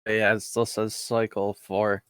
Yeah, it still says cycle 4.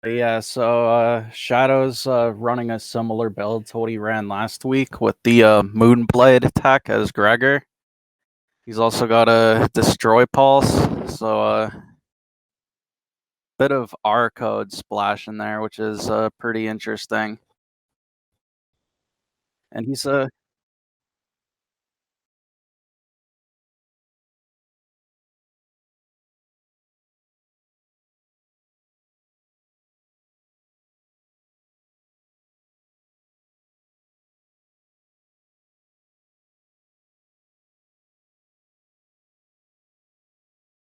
Yeah, so Shadow's running a similar build to what he ran last week with the Moonblade attack as Gregor. He's also got a Destroy Pulse, so bit of R code splash in there, which is pretty interesting. And he's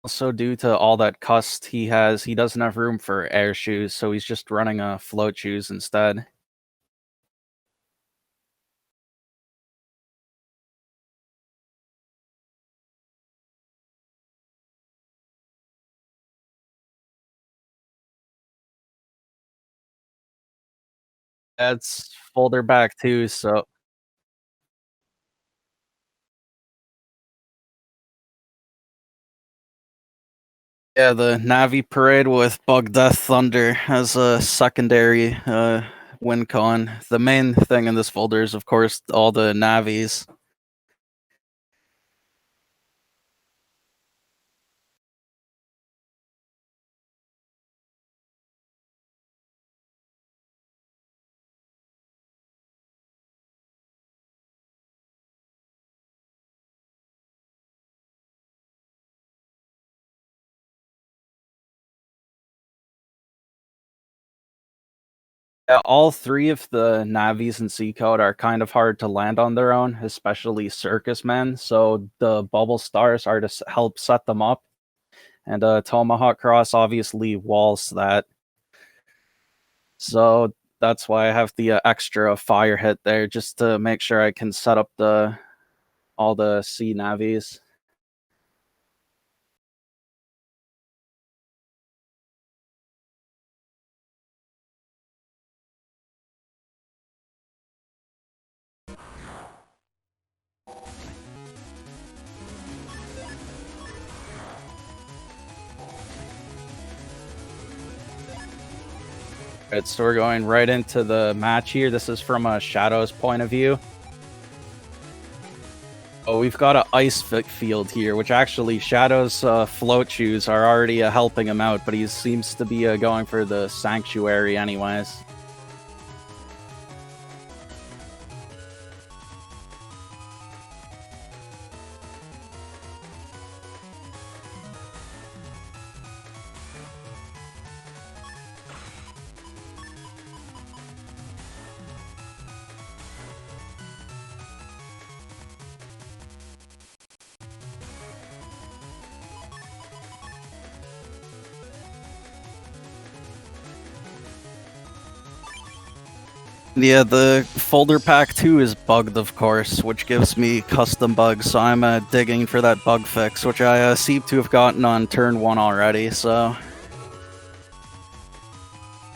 also due to all that cust he has, he doesn't have room for air shoes, so he's just running a float shoes instead. That's folder back too, so yeah, the Navi parade with Bug Death Thunder as a secondary win con. The main thing in this folder is, of course, all the Navis. All three of the Navis and Sea Code are kind of hard to land on their own, especially Circus Men, so the Bubble Stars are to help set them up. And Tomahawk Cross obviously walls that. So that's why I have the extra fire hit there, just to make sure I can set up all the sea navies. Alright, so we're going right into the match here. This is from a Shadow's point of view. Oh, we've got an ice field here, which actually Shadow's float shoes are already helping him out, but he seems to be going for the Sanctuary anyways. Yeah, the folder pack 2 is bugged, of course, which gives me custom bugs, so I'm digging for that bug fix, which I seem to have gotten on turn 1 already, so...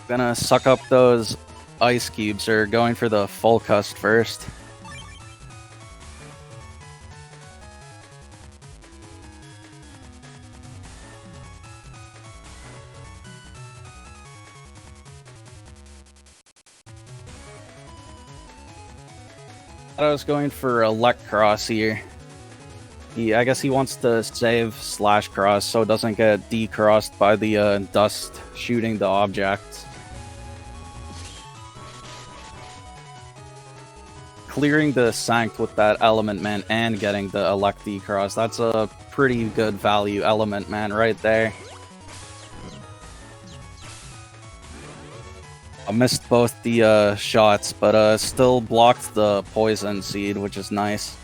Gonna suck up those ice cubes, or going for the full cust first. I was going for Elect Cross here. I guess he wants to save Slash Cross so it doesn't get decrossed by the dust shooting the objects. Clearing the Sanct with that Element Man and getting the Elect decross, that's a pretty good value Element Man right there. I missed both the shots, but still blocked the Poison Seed, which is nice.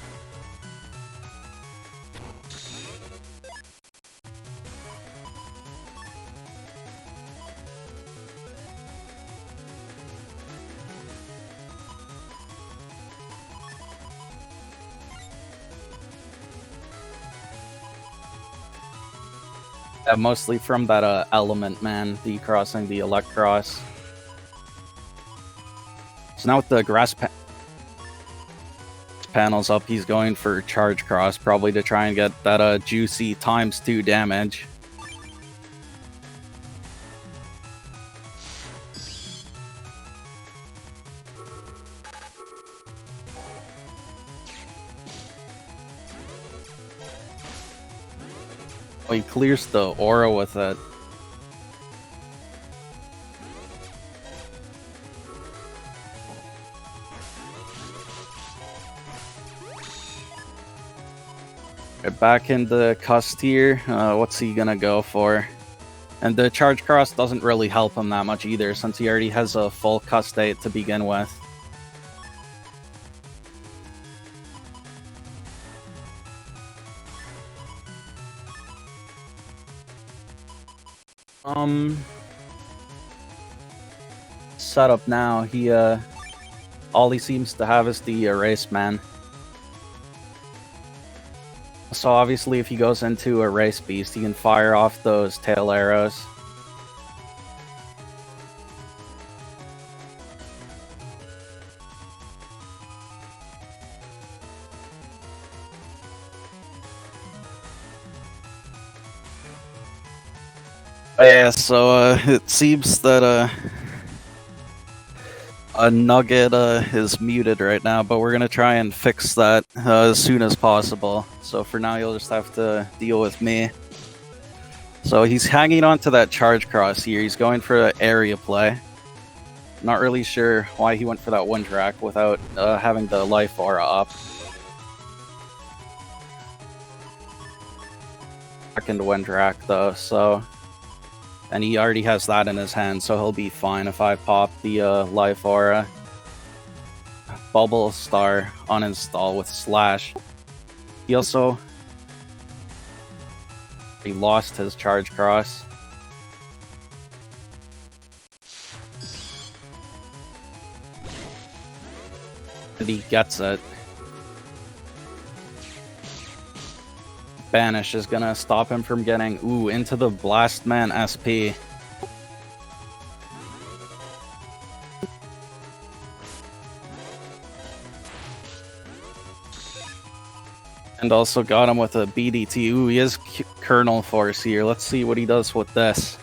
Mostly from that Element Man decrossing the Elect Cross. So now with the grass panels up, he's going for Charge Cross, probably to try and get that juicy ×2 damage. Oh, he clears the aura with it. Back in the cust here, what's he gonna go for? And the Charge Cross doesn't really help him that much either, since he already has a full cust 8 to begin with. Setup now, all he seems to have is the Erase Man. So obviously if he goes into Erase Beast, he can fire off those tail arrows. Yeah, so it seems that a Nugget is muted right now, but we're gonna try and fix that as soon as possible. So for now, you'll just have to deal with me. So he's hanging on to that Charge Cross here. He's going for an area play. Not really sure why he went for that Wind Rack without having the Life Aura up. Second Wind Rack though, so And he already has that in his hand, so he'll be fine if I pop the Life Aura. Bubble Star uninstall with Slash. He also... he lost his Charge Cross. And he gets it. Banish is gonna stop him from getting, into the Blastman SP. And also got him with a BDT. He is Kernel Force here. Let's see what he does with this.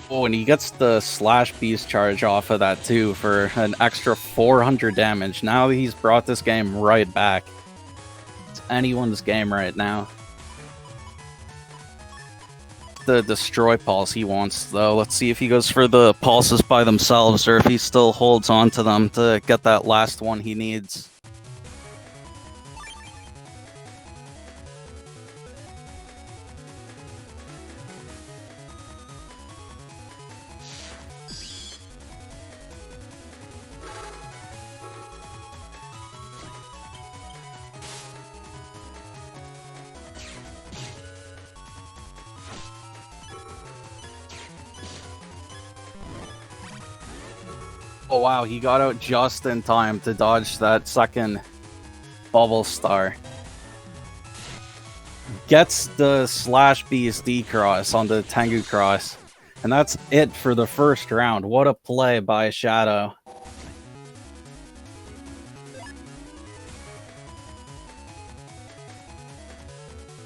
Oh, and he gets the Slash Beast charge off of that too for an extra 400 damage. Now he's brought this game right back. It's anyone's game right now. The Destroy Pulse he wants, though. Let's see if he goes for the pulses by themselves or if he still holds on to them to get that last one he needs. Oh wow, he got out just in time to dodge that second Bubble Star. Gets the Slash Beast D-Cross on the Tengu Cross. And that's it for the first round. What a play by Shadow.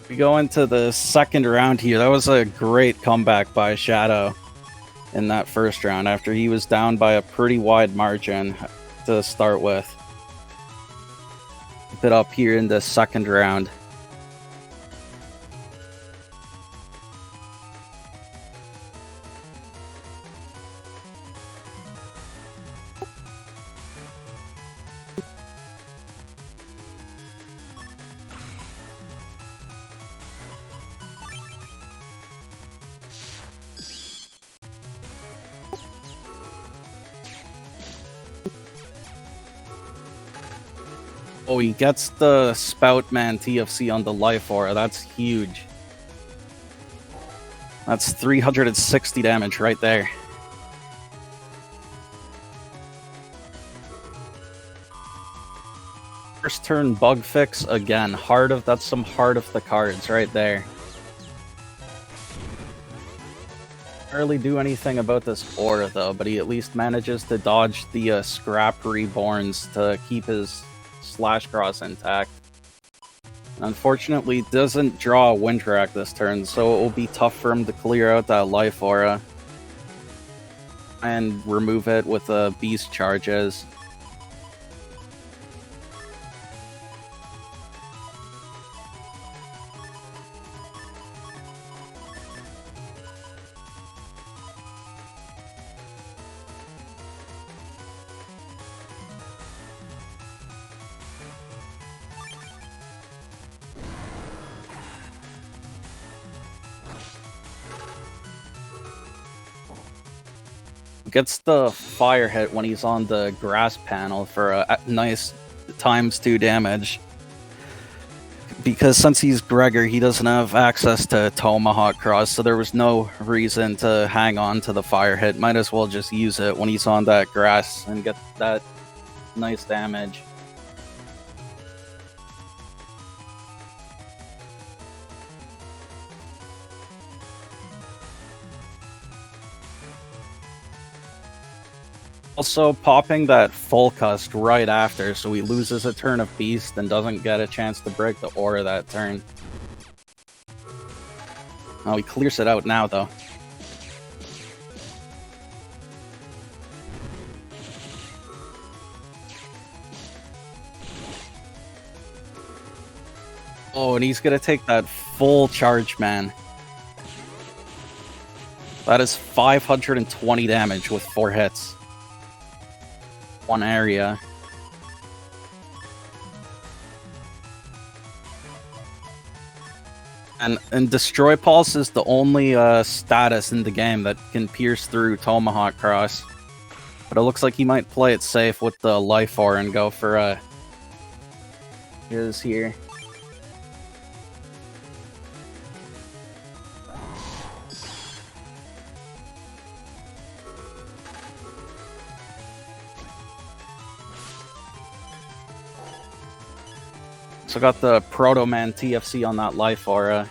We go into the second round here. That was a great comeback by Shadow in that first round after he was down by a pretty wide margin to start with. Keep it up here in the second round. Oh, he gets the Spoutman TFC on the Life Aura. That's huge. That's 360 damage right there. First turn bug fix again. That's some heart of the cards right there. Can't really do anything about this aura though, but he at least manages to dodge the Scrap Reborns to keep his Slash Cross intact. Unfortunately, doesn't draw a Windtrack this turn, so it will be tough for him to clear out that Life Aura and remove it with Beast Charges. Gets the fire hit when he's on the grass panel for a nice ×2 damage. Because since he's Gregor, he doesn't have access to Tomahawk Cross, so there was no reason to hang on to the fire hit. Might as well just use it when he's on that grass and get that nice damage. Also popping that full cust right after, so he loses a turn of Beast and doesn't get a chance to break the aura that turn. Oh, he clears it out now, though. Oh, and he's gonna take that full charge, man. That is 520 damage with 4 hits. One area. And Destroy Pulse is the only status in the game that can pierce through Tomahawk Cross. But it looks like he might play it safe with the Life Ore and go for his here. So got the Proto Man TFC on that Life Aura.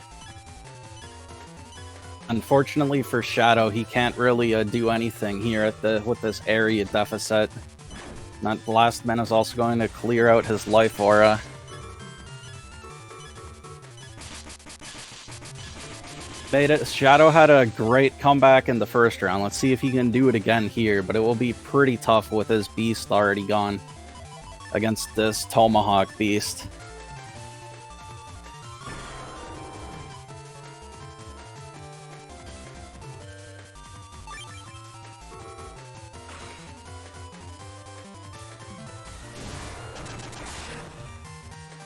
Unfortunately for Shadow, he can't really do anything here at with this area deficit. That Last Man is also going to clear out his Life Aura. Shadow had a great comeback in the first round. Let's see if he can do it again here, but it will be pretty tough with his Beast already gone against this Tomahawk Beast.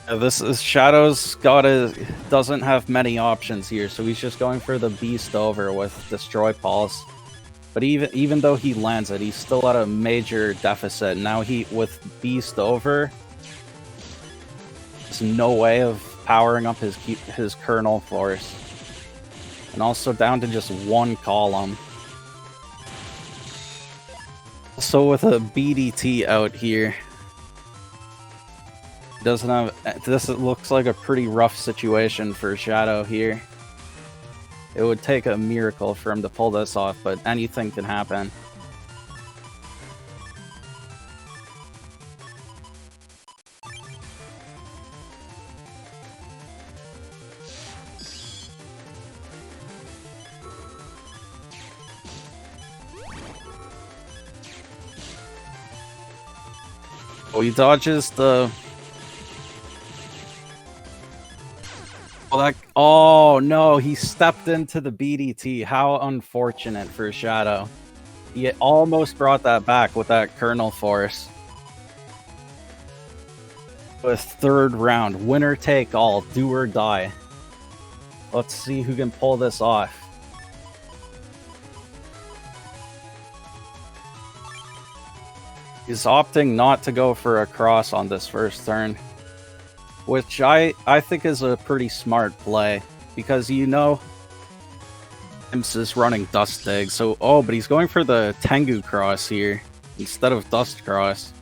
This is Shadow's doesn't have many options here, so he's just going for the Beast over with Destroy Pulse. But even though he lands it, he's still at a major deficit. Now with Beast over, there's no way of powering up his Kernel Force. And also down to just one column. So with a BDT out here, doesn't have this. It looks like a pretty rough situation for Shadow here. It would take a miracle for him to pull this off, but anything can happen. Oh, he dodges the... Oh no, he stepped into the BDT. How unfortunate for Shadow. He almost brought that back with that Kernel Force. With third round, winner take all, do or die. Let's see who can pull this off. He's opting not to go for a cross on this first turn. Which I think is a pretty smart play, because Symes is running Dust Dig, so but he's going for the Tengu Cross here instead of Dust Cross.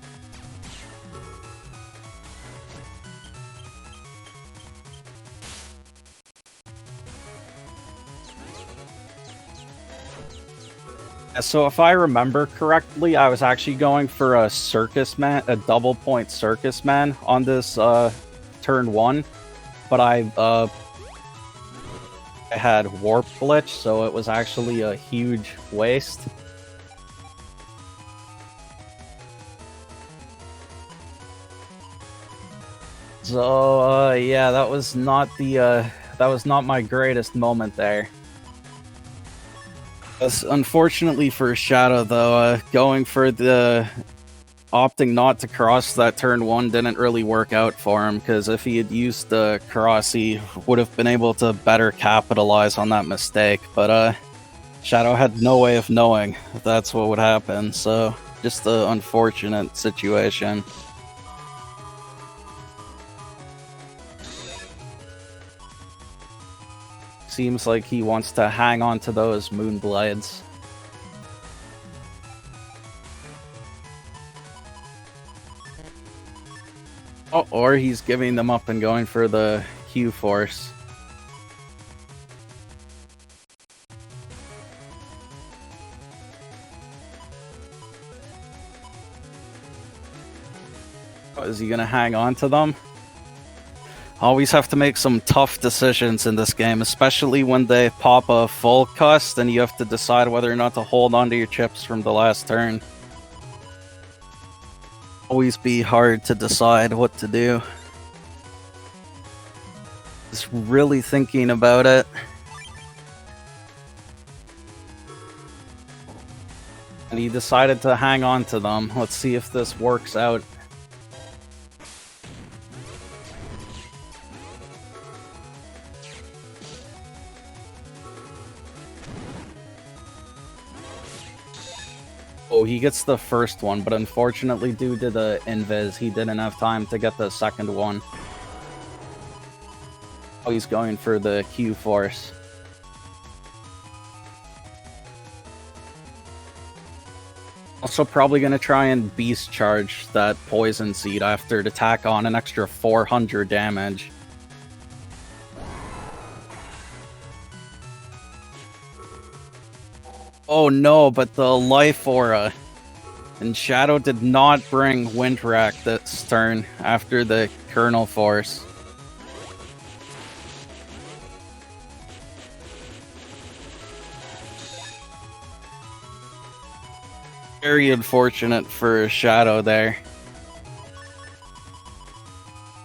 So if I remember correctly, I was actually going for a Circus Man, a double point Circus Man on this turn 1, but I had Warp Glitch, so it was actually a huge waste. So yeah, that was not my greatest moment there. Unfortunately for Shadow, though, going for the opting not to cross that turn 1 didn't really work out for him, because if he had used the cross, he would have been able to better capitalize on that mistake. But Shadow had no way of knowing if that's what would happen, so just an unfortunate situation. Seems like he wants to hang on to those Moonblades. Oh, or he's giving them up and going for the Q Force. Oh, is he gonna hang on to them? Always have to make some tough decisions in this game, especially when they pop a full cust and you have to decide whether or not to hold on to your chips from the last turn. Always be hard to decide what to do. Just really thinking about it. And he decided to hang on to them. Let's see if this works out. Oh, he gets the first one, but unfortunately due to the invis, he didn't have time to get the second one. Oh, he's going for the Q-Force. Also probably going to try and Beast Charge that Poison Seed after to tack on an extra 400 damage. Oh no, but the Life Aura. And Shadow did not bring Wind Rack this turn after the Kernel Force. Very unfortunate for Shadow there.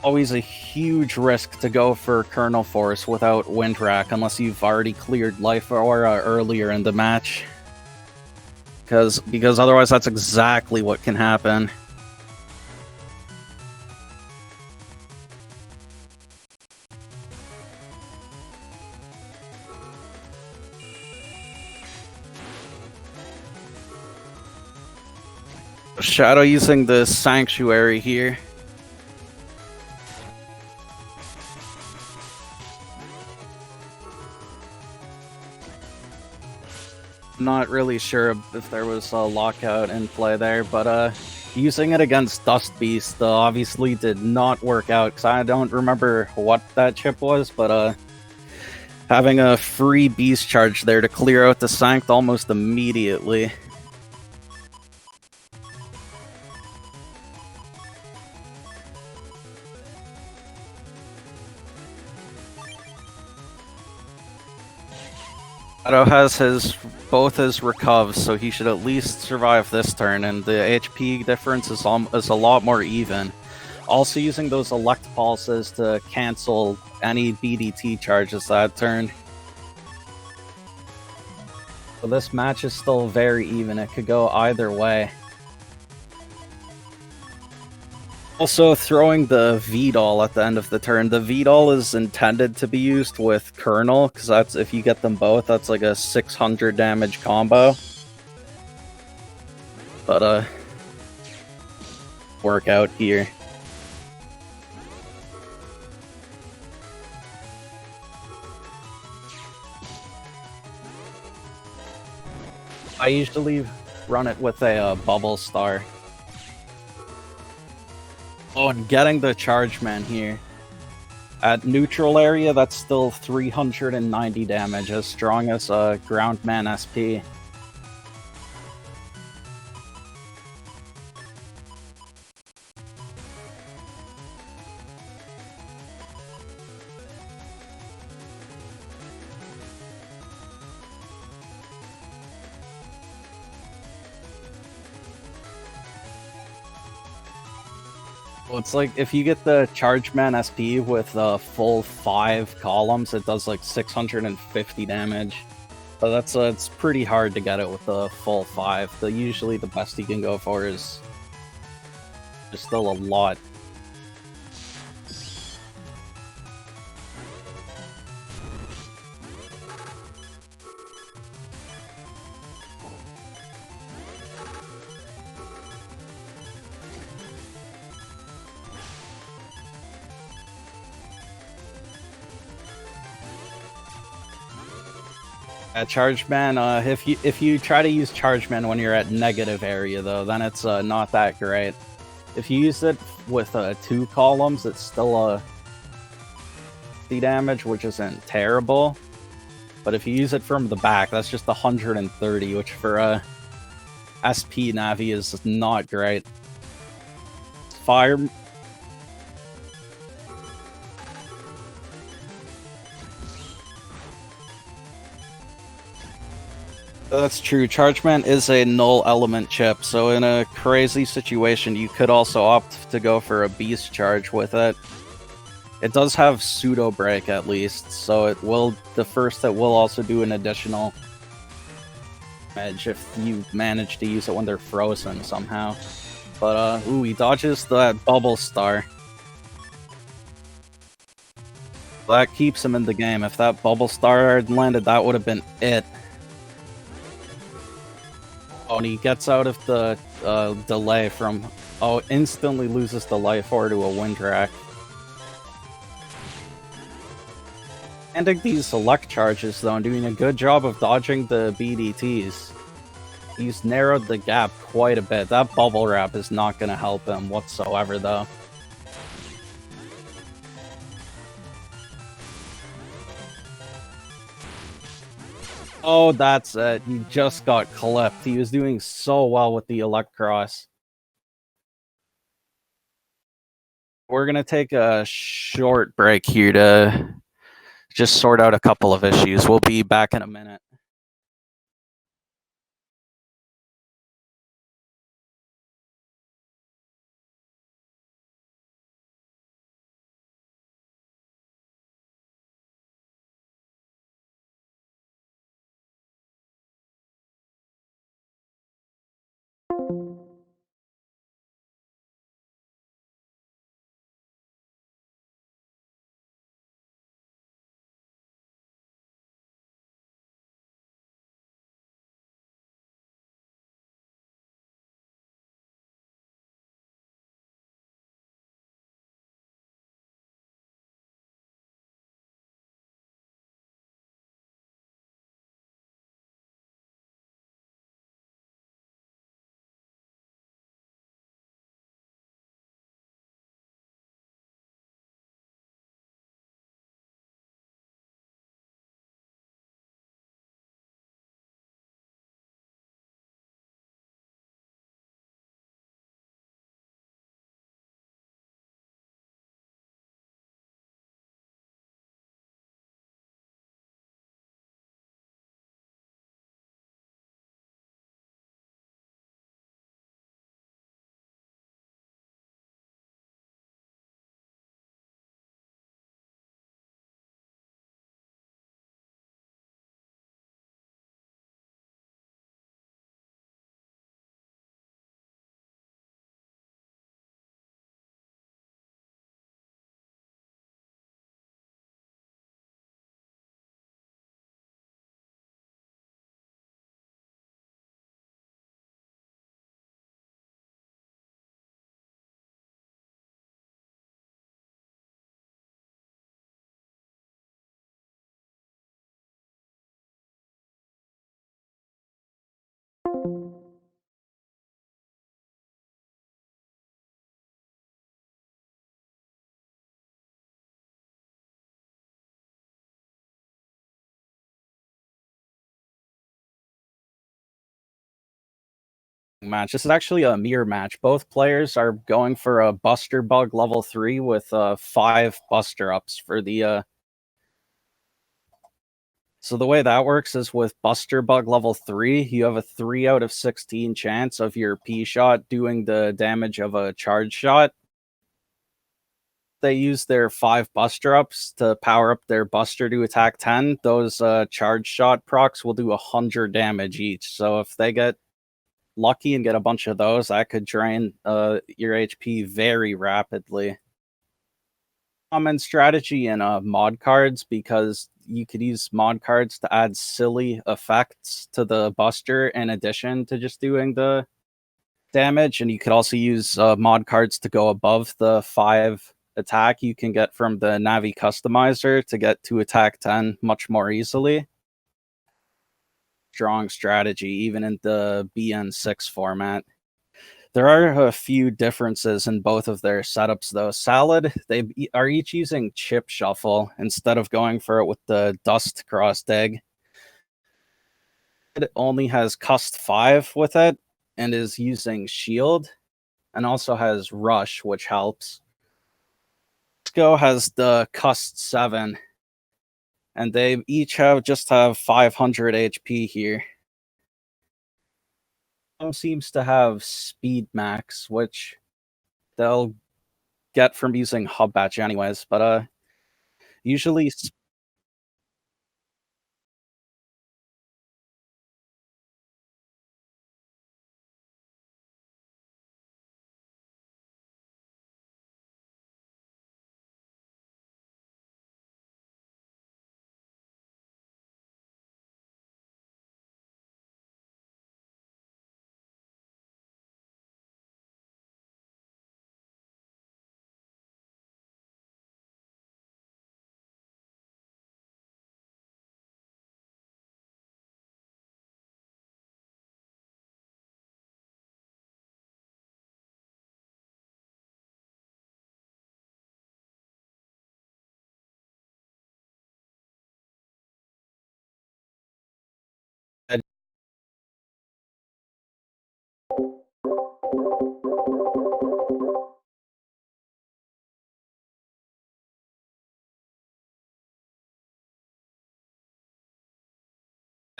Always a huge risk to go for Kernel Force without Wind Rack unless you've already cleared Life Aura earlier in the match. Because otherwise that's exactly what can happen. Shadow using the Sanctuary here. Not really sure if there was a lockout in play there, but using it against Dust Beast obviously did not work out, because I don't remember what that chip was, but having a free Beast Charge there to clear out the Sanct almost immediately. Shadow has both his recovs, so he should at least survive this turn, and the HP difference is a lot more even. Also using those Elect Pulses to cancel any BDT charges that turn. So this match is still very even, it could go either way. Also, throwing the V-Doll at the end of the turn. The V-Doll is intended to be used with Kernel, because that's, if you get them both, that's like a 600 damage combo. But, work out here. I usually run it with a Bubble Star. Oh, and getting the Charge Man here. At neutral area, that's still 390 damage, as strong as Ground Man SP. Well, it's like if you get the Charge Man SP with a full 5 columns, it does like 650 damage. But that's it's pretty hard to get it with a full 5. Usually the best you can go for is just still a lot. Charge Man, if you try to use Charge Man when you're at negative area though, then it's not that great. If you use it with 2 columns, it's still the damage, which isn't terrible. But if you use it from the back, that's just 130, which for SP Navi is not great. Fire. That's true. Chargeman is a null element chip, so in a crazy situation, you could also opt to go for a Beast Charge with it. It does have pseudo break at least, so it will also do an additional damage if you manage to use it when they're frozen somehow. But ooh, he dodges that bubble star. That keeps him in the game. If that bubble star had landed, that would have been it. Oh, and he gets out of the delay from... Oh, instantly loses the life orb to a wind rack. Landing these select charges, though, and doing a good job of dodging the BDTs. He's narrowed the gap quite a bit. That bubble wrap is not going to help him whatsoever, though. Oh, that's it. He just got clipped. He was doing so well with the Electros. We're going to take a short break here to just sort out a couple of issues. We'll be back in a minute. Match. This is actually a mirror match. Both players are going for a Buster Bug level 3 with 5 Buster Ups for the... So the way that works is with Buster Bug level 3, you have a 3 out of 16 chance of your P-Shot doing the damage of a charge shot. They use their 5 Buster Ups to power up their Buster to attack 10. Those charge shot procs will do 100 damage each. So if they get lucky and get a bunch of those, that could drain your HP very rapidly. Common strategy in mod cards, because you could use mod cards to add silly effects to the Buster in addition to just doing the damage, and you could also use mod cards to go above the 5 attack you can get from the Navi customizer to get to attack 10 much more easily. Strong strategy, even in the BN6 format. There are a few differences in both of their setups, though. Salad, they are each using Chip Shuffle instead of going for it with the Dust Cross Dig. It only has Cust 5 with it and is using Shield, and also has Rush, which helps. Go has the Cust 7, and they each just have 500 HP here. Seems to have Speed Max, which they'll get from using hub batch anyways, but usually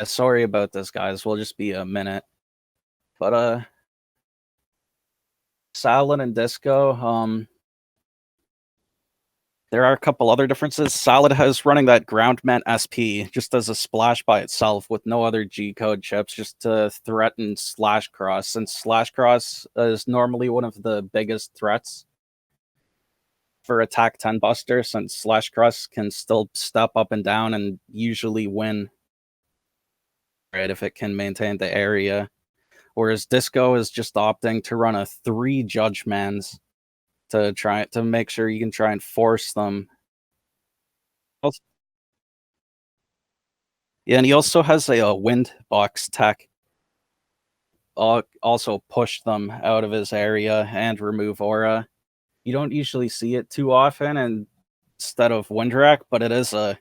sorry about this, guys. We'll just be a minute. But Salad and Disco, there are a couple other differences. Salad has running that Groundment SP just as a splash by itself with no other G-code chips, just to threaten Slash Cross, since Slash Cross is normally one of the biggest threats for attack 10 Buster, since Slash Cross can still step up and down and usually win, right, if it can maintain the area. Whereas Disco is just opting to run a 3 Judgmans to try to make sure you can try and force them. Yeah, and he also has a wind box tech. Also push them out of his area and remove aura. You don't usually see it too often and instead of Windwreck, but it is a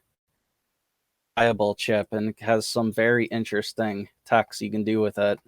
viable chip and has some very interesting techs you can do with it.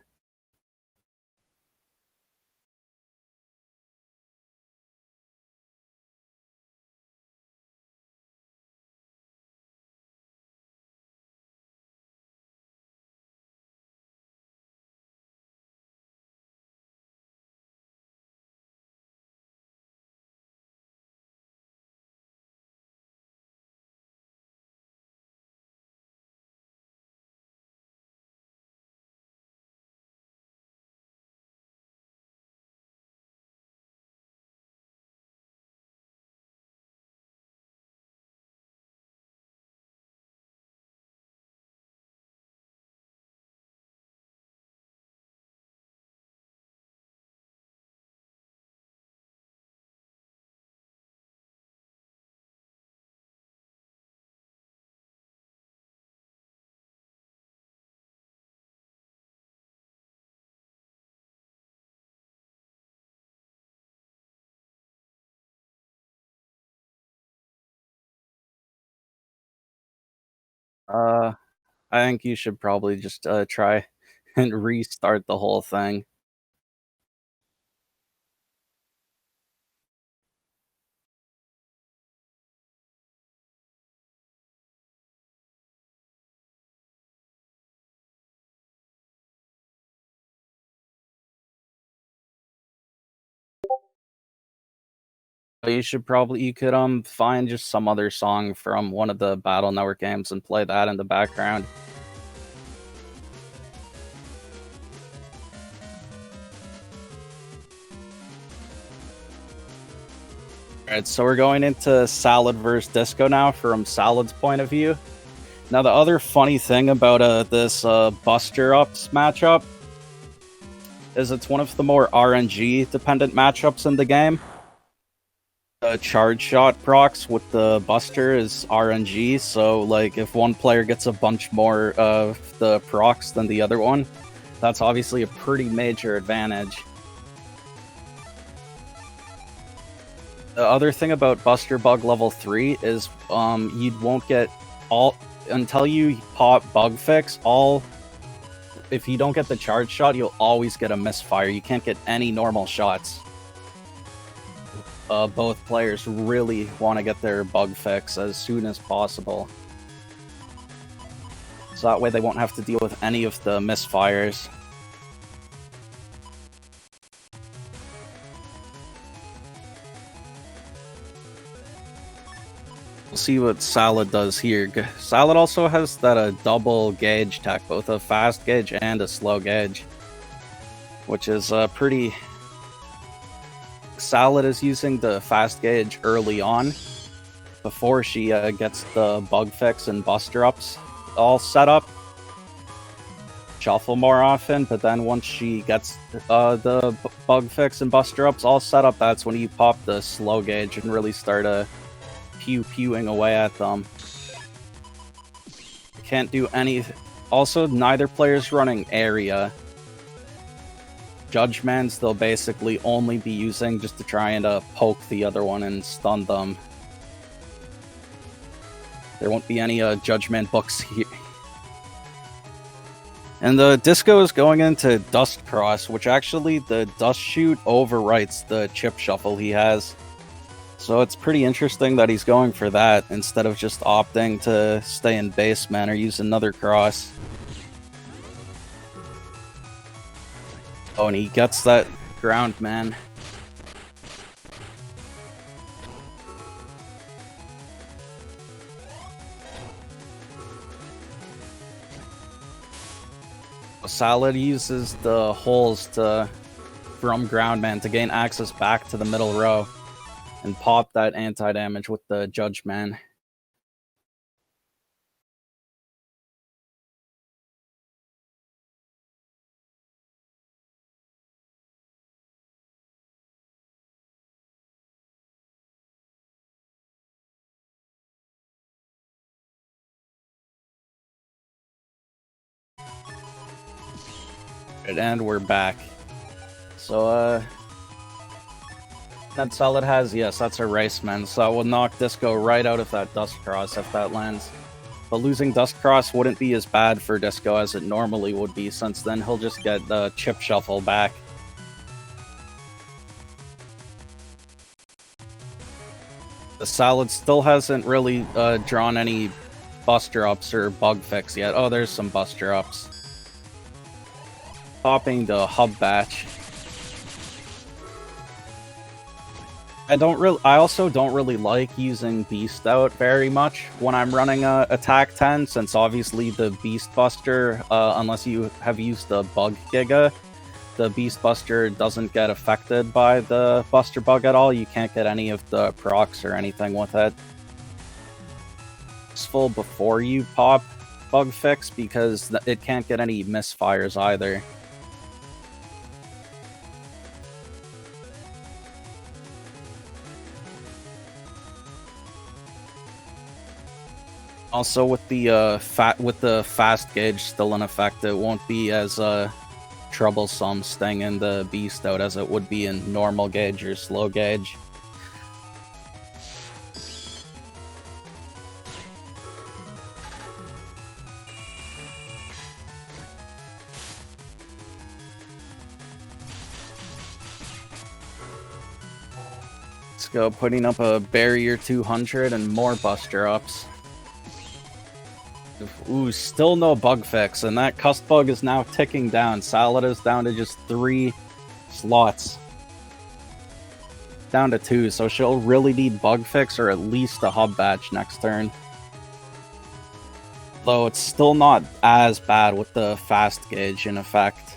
Uh, I think you should probably just try and restart the whole thing. You could find just some other song from one of the Battle Network games and play that in the background. Alright, so we're going into Salad versus Disco now from Salad's point of view. Now the other funny thing about this Buster Ups matchup is it's one of the more RNG dependent matchups in the game. Charge shot procs with the Buster is RNG, so like if one player gets a bunch more of the procs than the other one, that's obviously a pretty major advantage. The other thing about Buster Bug level 3 is you won't get all until you pop Bug Fix. If you don't get the charge shot, you'll always get a misfire. You can't get any normal shots. Both players really want to get their Bug Fix as soon as possible, so that way they won't have to deal with any of the misfires. see what Salad does here. Salad also has that double gauge tech, both a fast gauge and a slow gauge, which is pretty... Salad is using the fast gauge early on, before she gets the bug fix and buster ups all set up. Shuffle more often, but then once she gets the bug fix and buster ups all set up, that's when you pop the slow gauge and really start pewing away at them. Can't do any... Also, neither player's running area. Judgments they'll basically only be using just to try and poke the other one and stun them. There won't be any judgment books here. And the Disco is going into Dust Cross, which actually the Dust Shoot overwrites the chip shuffle he has. So it's pretty interesting that he's going for that instead of just opting to stay in Baseman or use another cross. Oh, and he gets that ground, man. Salad uses the holes from Groundman to gain access back to the middle row and pop that anti-damage with the Judgman. And we're back. So, that Salad has, yes, that's a Raceman, so that will knock Disco right out of that Dust Cross if that lands. But losing Dust Cross wouldn't be as bad for Disco as it normally would be, since then he'll just get the Chip Shuffle back. The Salad still hasn't really drawn any Buster Ups or Bug Fix yet. Oh, there's some Buster Ups. Popping the Hub Batch. I also don't really like using Beast out very much when I'm running Attack 10, since obviously the Beast Buster, unless you have used the Bug Giga, the Beast Buster doesn't get affected by the Buster Bug at all. You can't get any of the procs or anything with it. It's full before you pop Bug Fix, because it can't get any misfires either. Also, with the fast gauge still in effect, it won't be as troublesome stinging the Beast out as it would be in normal gauge or slow gauge. Let's go, putting up a barrier 200 and more Buster Ups. Ooh, still no bug fix, and that Cust Bug is now ticking down. Salad is down to just 3 slots. Down to 2, so she'll really need bug fix or at least a Hub Batch next turn. Though it's still not as bad with the fast gauge in effect.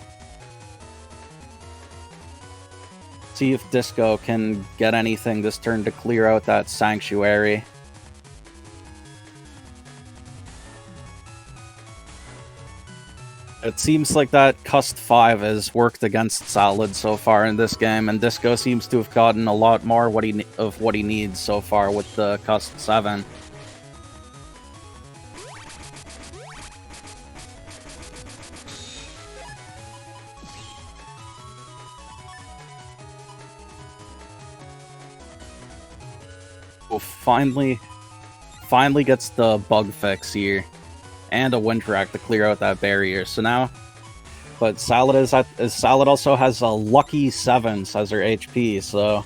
See if Disco can get anything this turn to clear out that Sanctuary. It seems like that Cust 5 has worked against Salad so far in this game, and Disco seems to have gotten a lot more of what he needs so far with the Cust 7. Oh, finally gets the bug fix here. And a Windwreck to clear out that barrier. So now, but Salad Salad also has a lucky 7 as her HP, so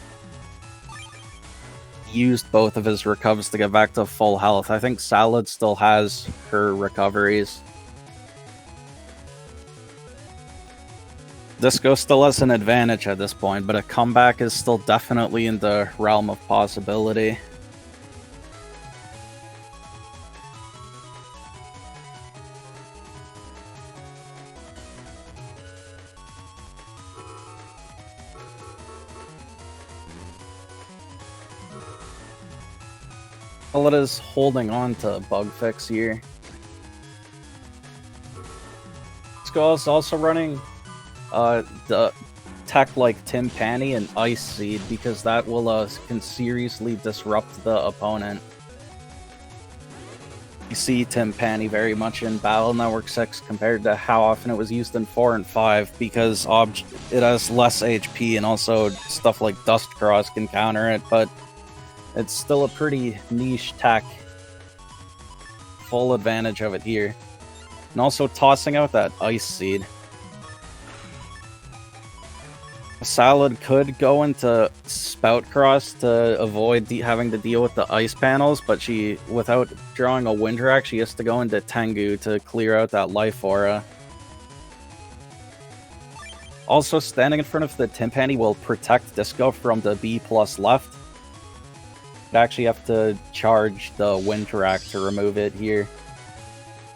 he used both of his recovs to get back to full health. I think Salad still has her recoveries. Disco still has an advantage at this point, but a comeback is still definitely in the realm of possibility. Helida's holding on to bug fix here. Skull is also running the tech like Timpani and Ice Seed because that will can seriously disrupt the opponent. You see Timpani very much in Battle Network 6 compared to how often it was used in 4 and 5 because it has less HP and also stuff like Dust Cross can counter it, but it's still a pretty niche tech. Full advantage of it here. And also tossing out that Ice Seed. Salad could go into Spout Cross to avoid having to deal with the ice panels, but without drawing a Windwrack, she has to go into Tengu to clear out that life aura. Also, standing in front of the Timpani will protect Disco from the B+ left. You actually have to charge the Windwrack to remove it here,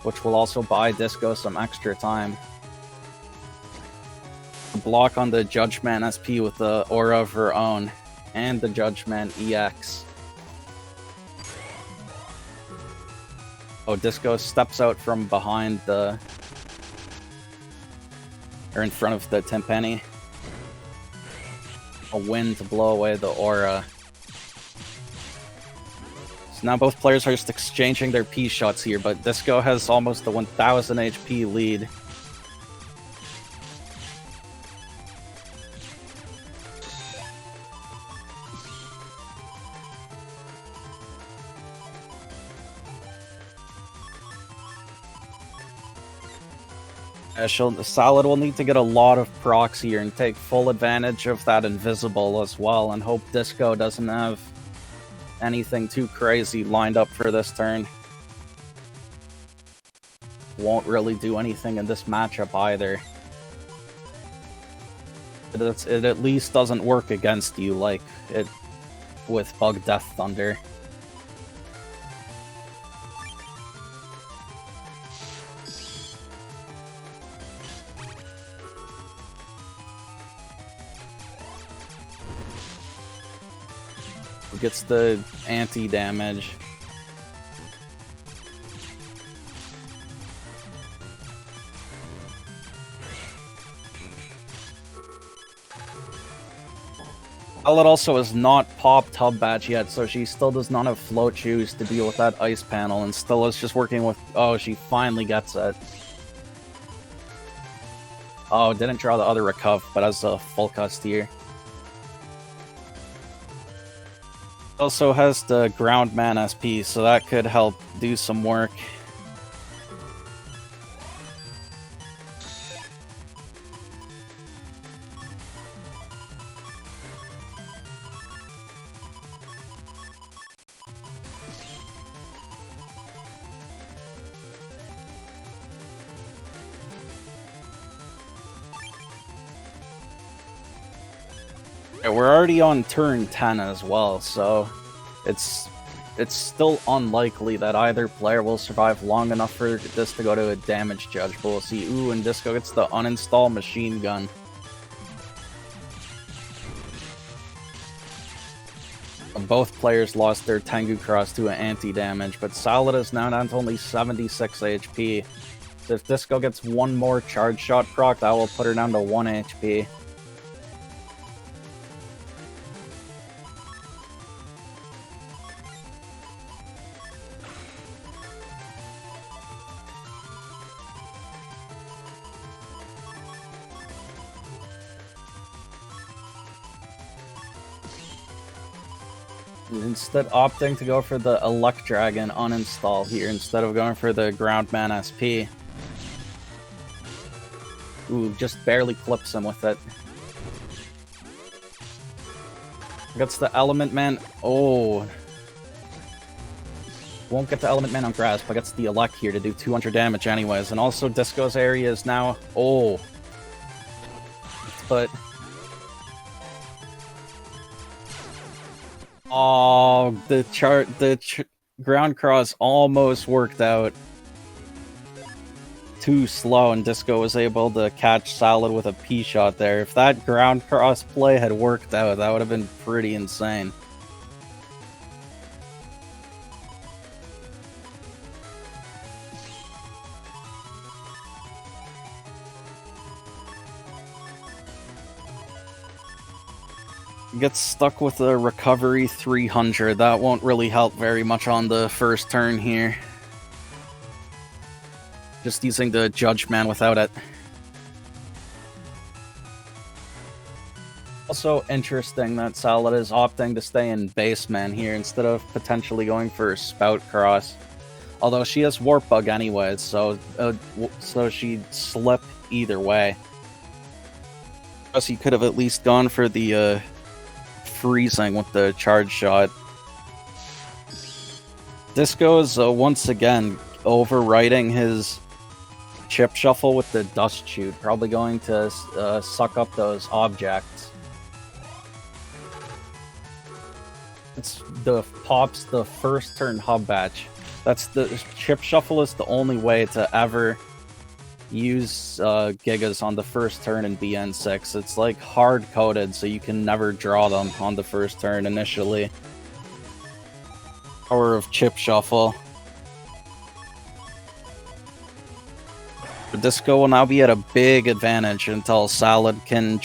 which will also buy Disco some extra time. Block on the Judgment SP with the Aura of her own, and the Judgment EX. Oh, Disco steps out from behind or in front of the Timpani. A wind to blow away the Aura. So now both players are just exchanging their P shots here, but Disco has almost a 1000 HP lead. Salad will need to get a lot of procs here and take full advantage of that invisible as well, and hope Disco doesn't have anything too crazy lined up for this turn. Won't really do anything in this matchup either. It at least doesn't work against you like it with Bug Death Thunder. Gets the anti-damage. It also has not popped Hub Badge yet, so she still does not have Float Shoes to deal with that ice panel, and still is just working with... Oh, she finally gets it. Oh, didn't draw the other Recuff, but has a full cust here. Also has the Ground Man SP, so that could help do some work. We're already on turn 10 as well, so it's still unlikely that either player will survive long enough for this to go to a damage judge, but we'll see. Ooh, and Disco gets the uninstall machine gun. Both players lost their Tengu Cross to an anti-damage, but Salad is now down to only 76 HP. So if Disco gets one more charge shot proc, that will put her down to 1 HP. Instead opting to go for the Elect Dragon uninstall here instead of going for the Ground Man SP. Ooh, just barely clips him with it. Gets the Element Man. Oh. Won't get the Element Man on grass, but gets the Elect here to do 200 damage anyways. And also Disco's area is now... Oh. But... Oh, the ground cross almost worked out. Too slow, and Disco was able to catch Salad with a P shot there. If that ground cross play had worked out, that would have been pretty insane. Gets stuck with a recovery 300. That won't really help very much on the first turn here. Just using the Judge Man without it. Also interesting that Salad is opting to stay in Baseman here instead of potentially going for Spout Cross. Although she has Warp Bug anyways, so she'd slip either way. Plus, he could have at least gone for the freezing with the charge shot. Disco is once again overriding his chip shuffle with the Dust Shoot, probably going to suck up those objects. It's pops the first turn hub batch. That's the chip shuffle is the only way to ever use Gigas on the first turn in BN6. It's like hard coded, so you can never draw them on the first turn initially. Power of chip shuffle. Disco will now be at a big advantage until Salad can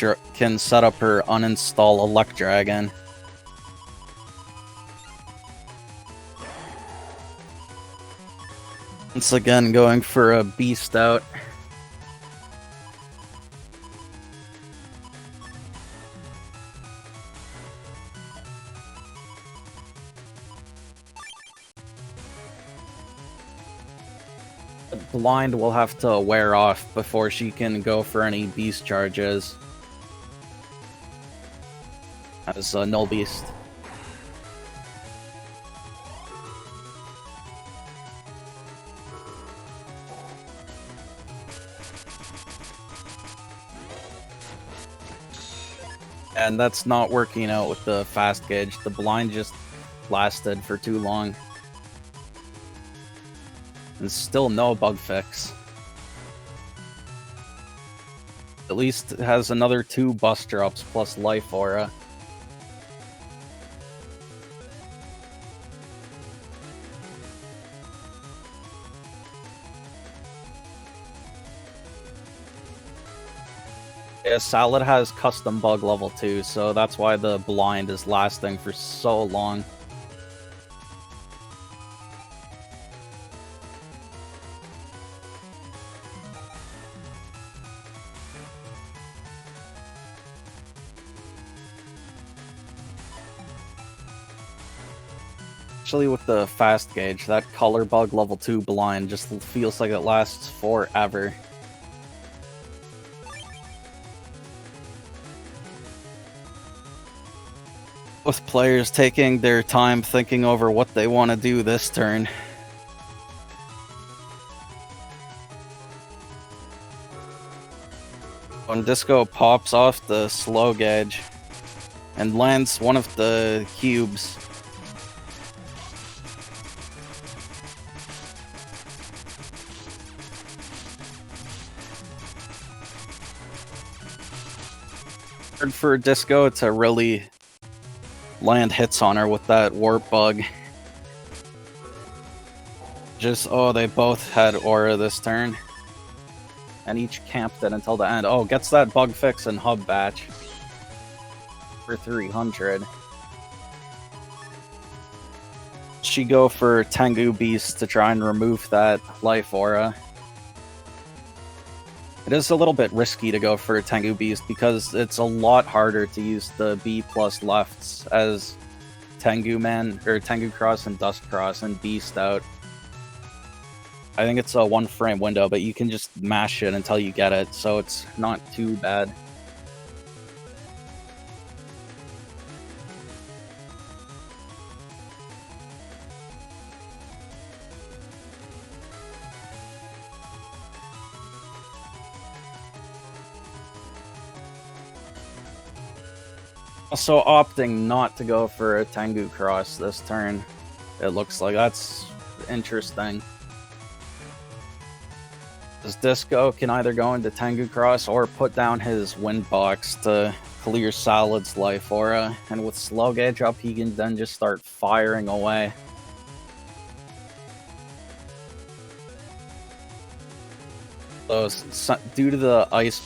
set up her uninstall Elect Dragon. Once again, going for a Beast out. Blind will have to wear off before she can go for any Beast charges. As a Null Beast. And that's not working out with the fast gauge. The blind just lasted for too long. And still no bug fix. At least it has another 2 bust drops plus Life Aura. Yeah, Salad has custom bug level 2, so that's why the blind is lasting for so long. Actually, with the fast gauge, that color bug level 2 blind just feels like it lasts forever. With players taking their time thinking over what they want to do this turn. When Disco pops off the slow gauge and lands one of the cubes, hard for Disco to really land hits on her with that Warp Bug. Just, oh, they both had Aura this turn. And each camped it until the end. Oh, gets that bug fix and hub batch. For 300. She go for Tengu Beast to try and remove that Life Aura. It is a little bit risky to go for Tengu Beast because it's a lot harder to use the B plus lefts as Tengu Man, or Tengu Cross and Dust Cross and Beast out. I think it's a 1 frame window, but you can just mash it until you get it, so it's not too bad. Also opting not to go for a Tengu Cross this turn. It looks like that's interesting. As Disco can either go into Tengu Cross or put down his Wind Box to clear Salad's Life Aura, and with slow gauge up he can then just start firing away. So due to the ice,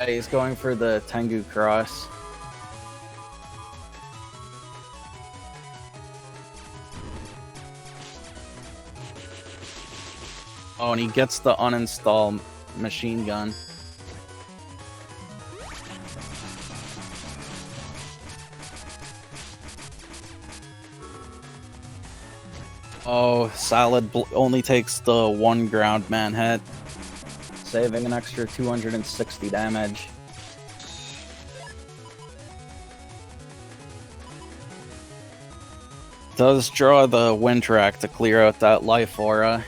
He's going for the Tengu Cross. Oh, and he gets the uninstall machine gun. Oh, Salad only takes the 1 ground man hit, saving an extra 260 damage. Does draw the wind track to clear out that life aura.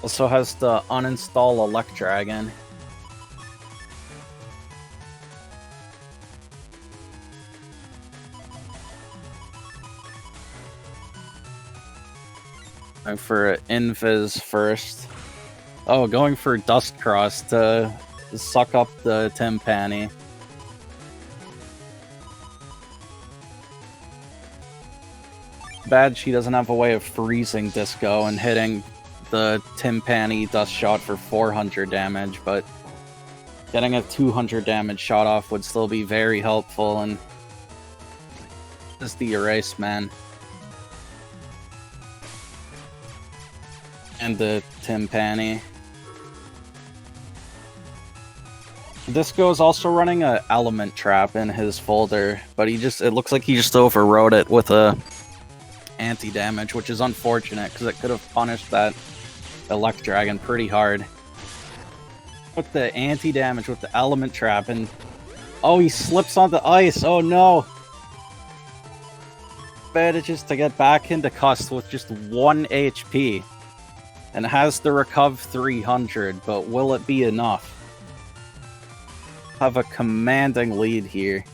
Also has to uninstall Electragon. Going for Invis first. Oh, going for Dust Cross to suck up the Timpani. Bad she doesn't have a way of freezing Disco and hitting the Timpani Dust Shot for 400 damage, but getting a 200 damage shot off would still be very helpful, and this is the Erase Man. And the Timpani. Disco is also running a Element Trap in his folder, but it looks like he just overrode it with a anti-damage, which is unfortunate, because it could have punished that Electragon pretty hard. With the anti-damage with the Element Trap, and oh, he slips on the ice. Oh no! Manages to get back into Cust with just 1 HP, and has the Recuv 300, but will it be enough? Have a commanding lead here.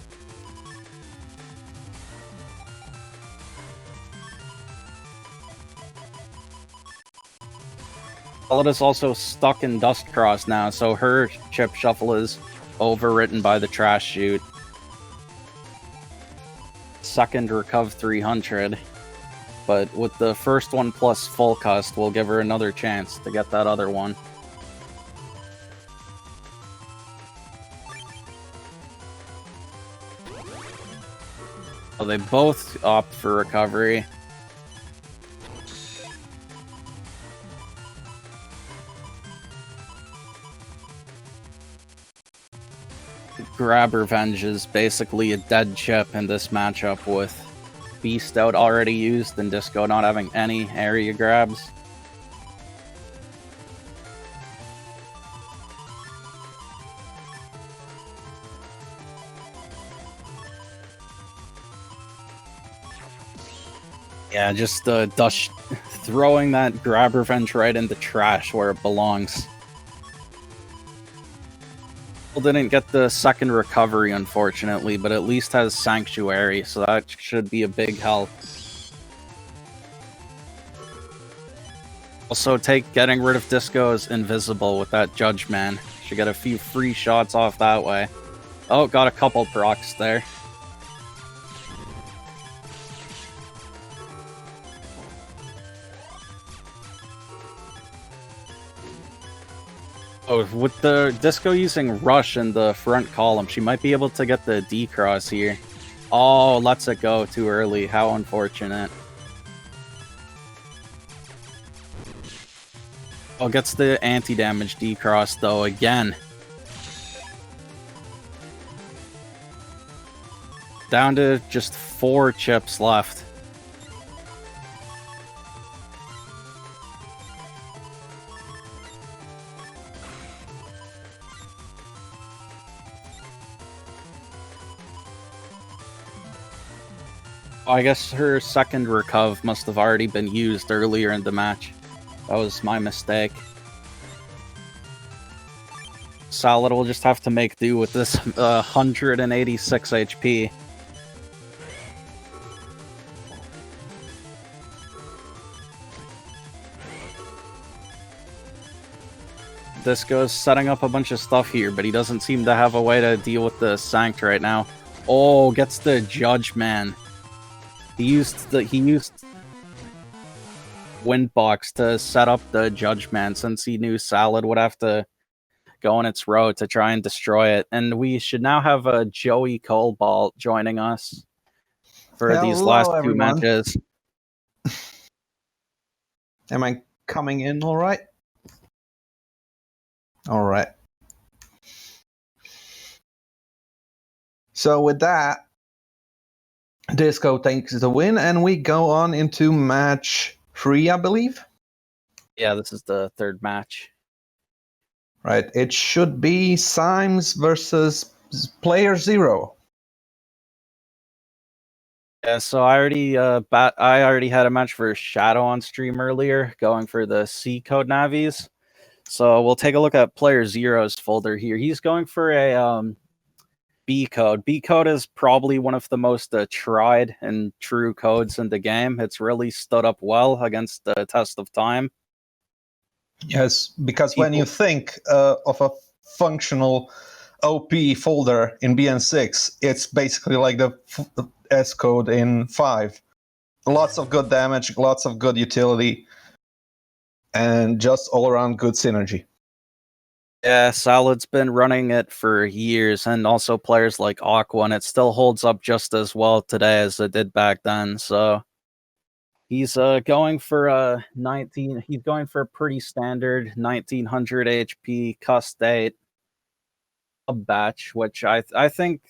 Salad is also stuck in Dust Cross now, so her chip shuffle is overwritten by the Trash Chute. Second Recuv 300, but with the first one plus full Cust, we'll give her another chance to get that other one. Oh, they both opt for recovery. Grab Revenge is basically a dead chip in this matchup, with Beast Out already used and Disco not having any area grabs. Yeah, just throwing that Grab Revenge right in the trash where it belongs. Didn't get the second recovery, unfortunately, but at least has Sanctuary, so that should be a big help. Also, getting rid of Disco is invisible with that Judge Man. Should get a few free shots off that way. Oh, got a couple procs there. Oh, with the Disco using Rush in the front column, she might be able to get the D-Cross here. Oh, lets it go too early. How unfortunate. Oh, gets the anti-damage D-Cross, though, again. Down to just 4 chips left. I guess her second Recuv must have already been used earlier in the match. That was my mistake. Salad will just have to make do with this 186 HP. Disco's setting up a bunch of stuff here, but he doesn't seem to have a way to deal with the Sanct right now. Oh, gets the Judge Man. He used Windbox to set up the Judge Man since he knew Salad would have to go on its road to try and destroy it. And we should now have a JoeyKobalt joining us for these last two everyone. matches. Am I coming in all right? All right. So with that, Disco takes the win, and we go on into match 3, I believe. Yeah, this is the third match. Right. It should be Symes versus playerzero. Yeah, so I already had a match for Shadow on stream earlier, going for the C code navies. So we'll take a look at playerzero's folder here. He's going for a B code. B code is probably one of the most tried and true codes in the game. It's really stood up well against the test of time. Yes, because when you think of a functional OP folder in BN6, it's basically like the S code in 5. Lots of good damage, lots of good utility, and just all around good synergy. Yeah, Salad's been running it for years, and also players like Aqua, and it still holds up just as well today as it did back then. So he's going for 19. He's going for a pretty standard 1900 HP custate hub batch, which I think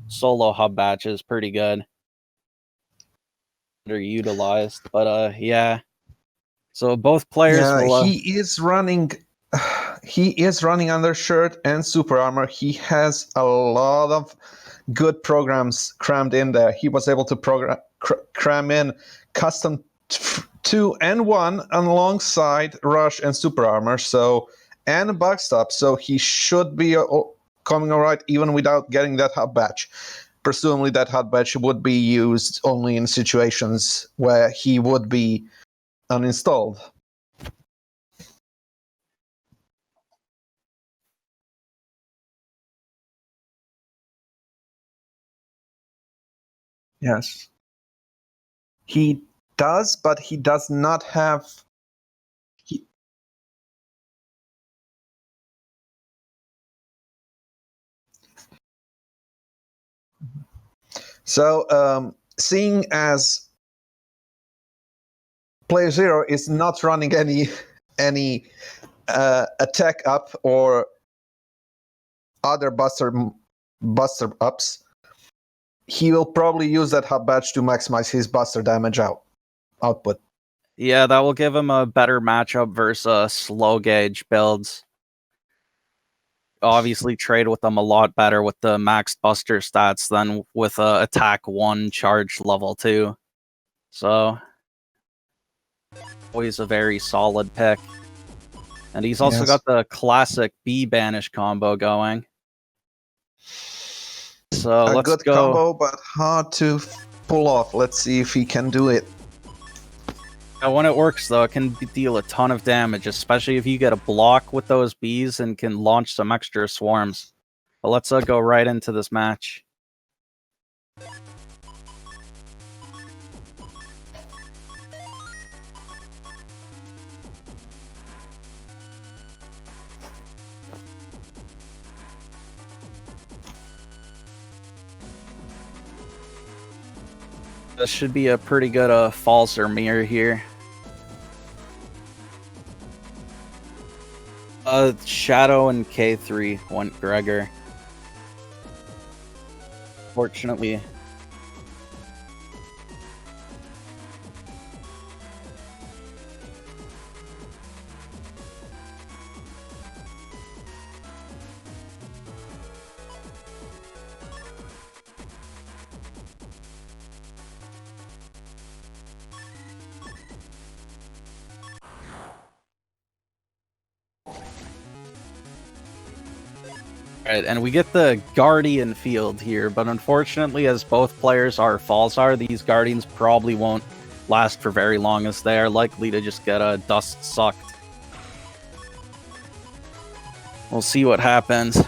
solo hub batch is pretty good. Underutilized, but yeah. So both players will. He is running. He is running undershirt and super armor. He has a lot of good programs crammed in there. He was able to cram in custom 2 and 1 alongside rush and super armor. So and a bug stop. So he should be coming all right even without getting that hub batch. Presumably that hub batch would be used only in situations where he would be uninstalled. Yes. He does, but he does not have... So, seeing as playerzero is not running any attack up or other buster ups, he will probably use that hub badge to maximize his buster damage output. Yeah, that will give him a better matchup versus slow gauge builds. Obviously, trade with them a lot better with the max buster stats than with attack 1 charge level 2. So, always a very solid pick. And he's also got the classic B banish combo going. So a let's good go. Combo, but hard to pull off. Let's see if he can do it. When it works, though, it can deal a ton of damage, especially if you get a block with those bees and can launch some extra swarms. But let's go right into this match. This should be a pretty good false or mirror here. Shadow and K3 went Gregor. Fortunately. Right, and we get the Guardian field here, but unfortunately, as both players are Falzar, these Guardians probably won't last for very long, as they are likely to just get a dust sucked. We'll see what happens.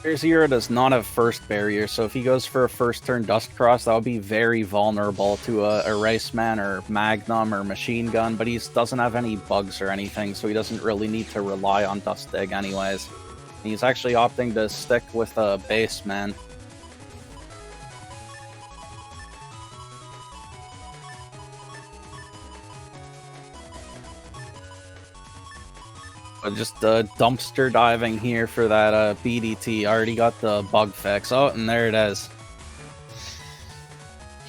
Player does not have first barrier, so if he goes for a first turn Dust Cross, that would be very vulnerable to a Erase Man or Magnum or Machine Gun, but he doesn't have any bugs or anything, so he doesn't really need to rely on Dust Dig anyways. And he's actually opting to stick with a Base Man. Just dumpster diving here for that BDT. Already got the bug fix. Oh, and there it is.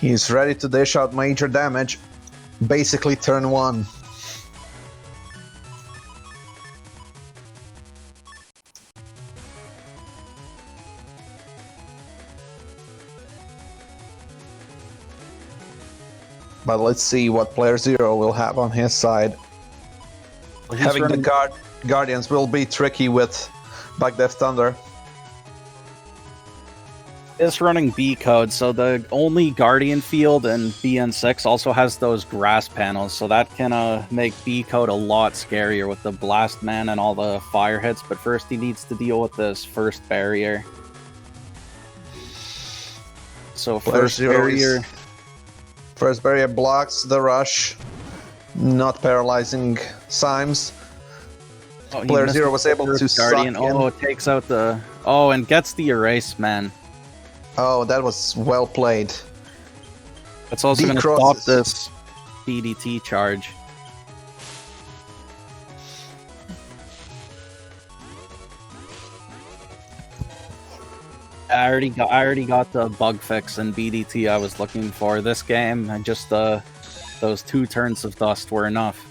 He's ready to dish out major damage. Basically turn 1. But let's see what player 0 will have on his side. Well, having the Guardians will be tricky with Bug Death Thunder. It's running B code, so the only Guardian field in BN6 also has those grass panels, so that can make B code a lot scarier with the Blast Man and all the fire hits, but first he needs to deal with this first barrier. So first barrier... First barrier blocks the rush, not paralyzing Symes. Oh, player 0 was able to Guardian. suck in. Oh, it takes out the... Oh, and gets the Erase Man. Oh, that was well played. It's also going to stop this BDT charge. I already got the bug fix in BDT I was looking for this game, and just those 2 turns of dust were enough.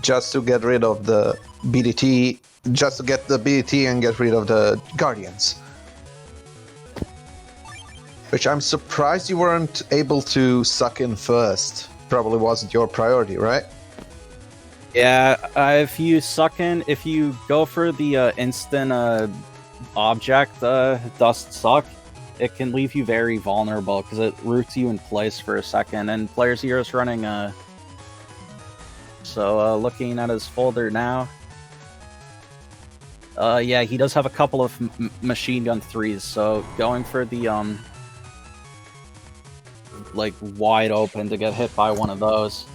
Just to get rid of the BDT, just to get the BDT and get rid of the Guardians. Which I'm surprised you weren't able to suck in first. Probably wasn't your priority, right? Yeah, if you go for the instant object dust suck, it can leave you very vulnerable because it roots you in place for a second, and player 0 is running so looking at his folder now, yeah, he does have a couple of machine gun 3s, so going for the like wide open to get hit by one of those.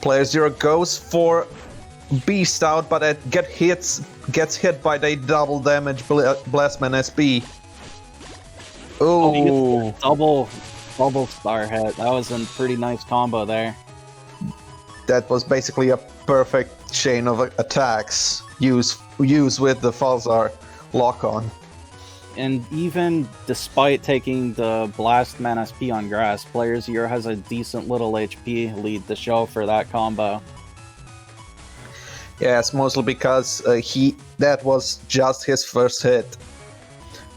Player 0 goes for Beast out, but it gets hit by the double damage Blastman SB. Oh, double star hit. That was a pretty nice combo there. That was basically a perfect chain of attacks used with the Falzar lock-on. And even despite taking the Blastman SP on grass, player 0 has a decent little HP lead to show for that combo. Yeah, it's mostly because that was just his first hit.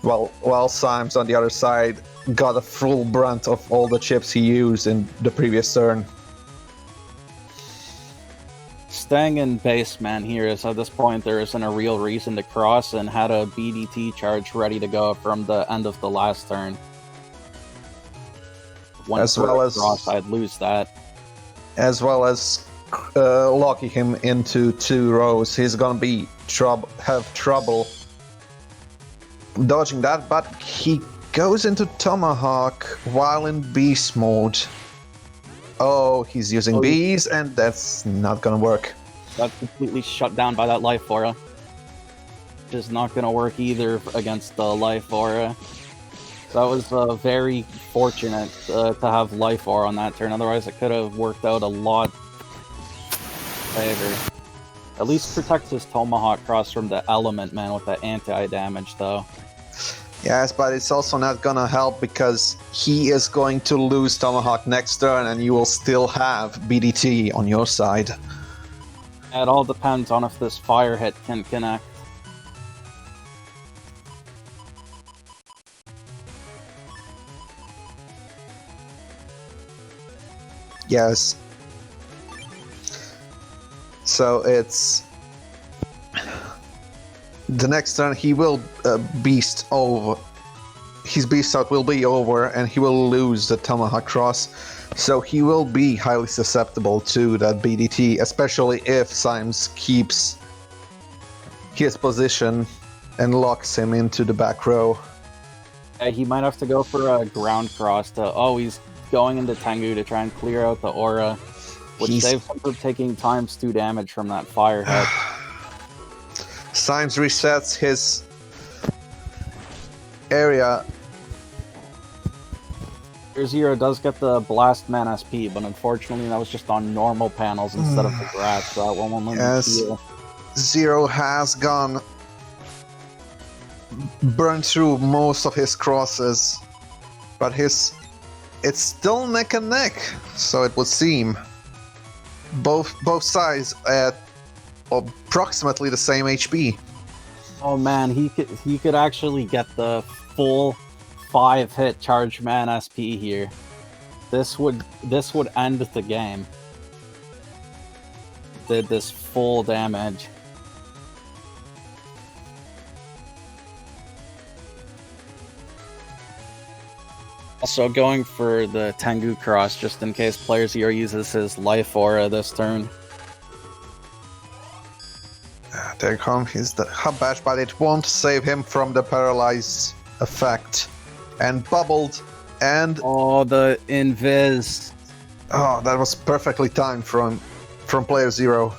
While Symes on the other side got a full brunt of all the chips he used in the previous turn. Staying in base man here is at this point there isn't a real reason to cross, and had a BDT charge ready to go from the end of the last turn. Once as well as cross, I'd lose that. As well as locking him into 2 rows, he's gonna have trouble dodging that, but he goes into Tomahawk while in beast mode. Oh, he's using bees, and that's not gonna work. That's completely shut down by that life aura. Which is not gonna work either against the life aura. That was very fortunate to have life aura on that turn, otherwise it could have worked out a lot favor. At least protects his Tomahawk cross from the Element Man with that anti-damage though. Yes, but it's also not gonna help because he is going to lose Tomahawk next turn and you will still have BDT on your side. It all depends on if this fire hit can connect. Yes. So it's... The next turn he will beast over. His beast out will be over and he will lose the Tomahawk cross. So he will be highly susceptible to that BDT, especially if Symes keeps his position and locks him into the back row. He might have to go for a ground cross to... Oh, he's going into Tengu to try and clear out the aura, which saves him from taking ×2 damage from that fire hit. Symes resets his area. Playerzero does get the Blast Man SP, but unfortunately that was just on normal panels instead of the Grat, so that one won't let me heal. Zero has burned through most of his crosses, but it's still neck and neck, so it would seem. Both sides at approximately the same HP. Oh man, he could actually get the full 5-hit Charge Man SP here. This would end the game. Did this full damage. Also going for the Tengu cross just in case playerzero uses his life aura this turn. There comes the hub bash, but it won't save him from the paralyze effect. And bubbled, and... Oh, the invis. Oh, that was perfectly timed from playerzero.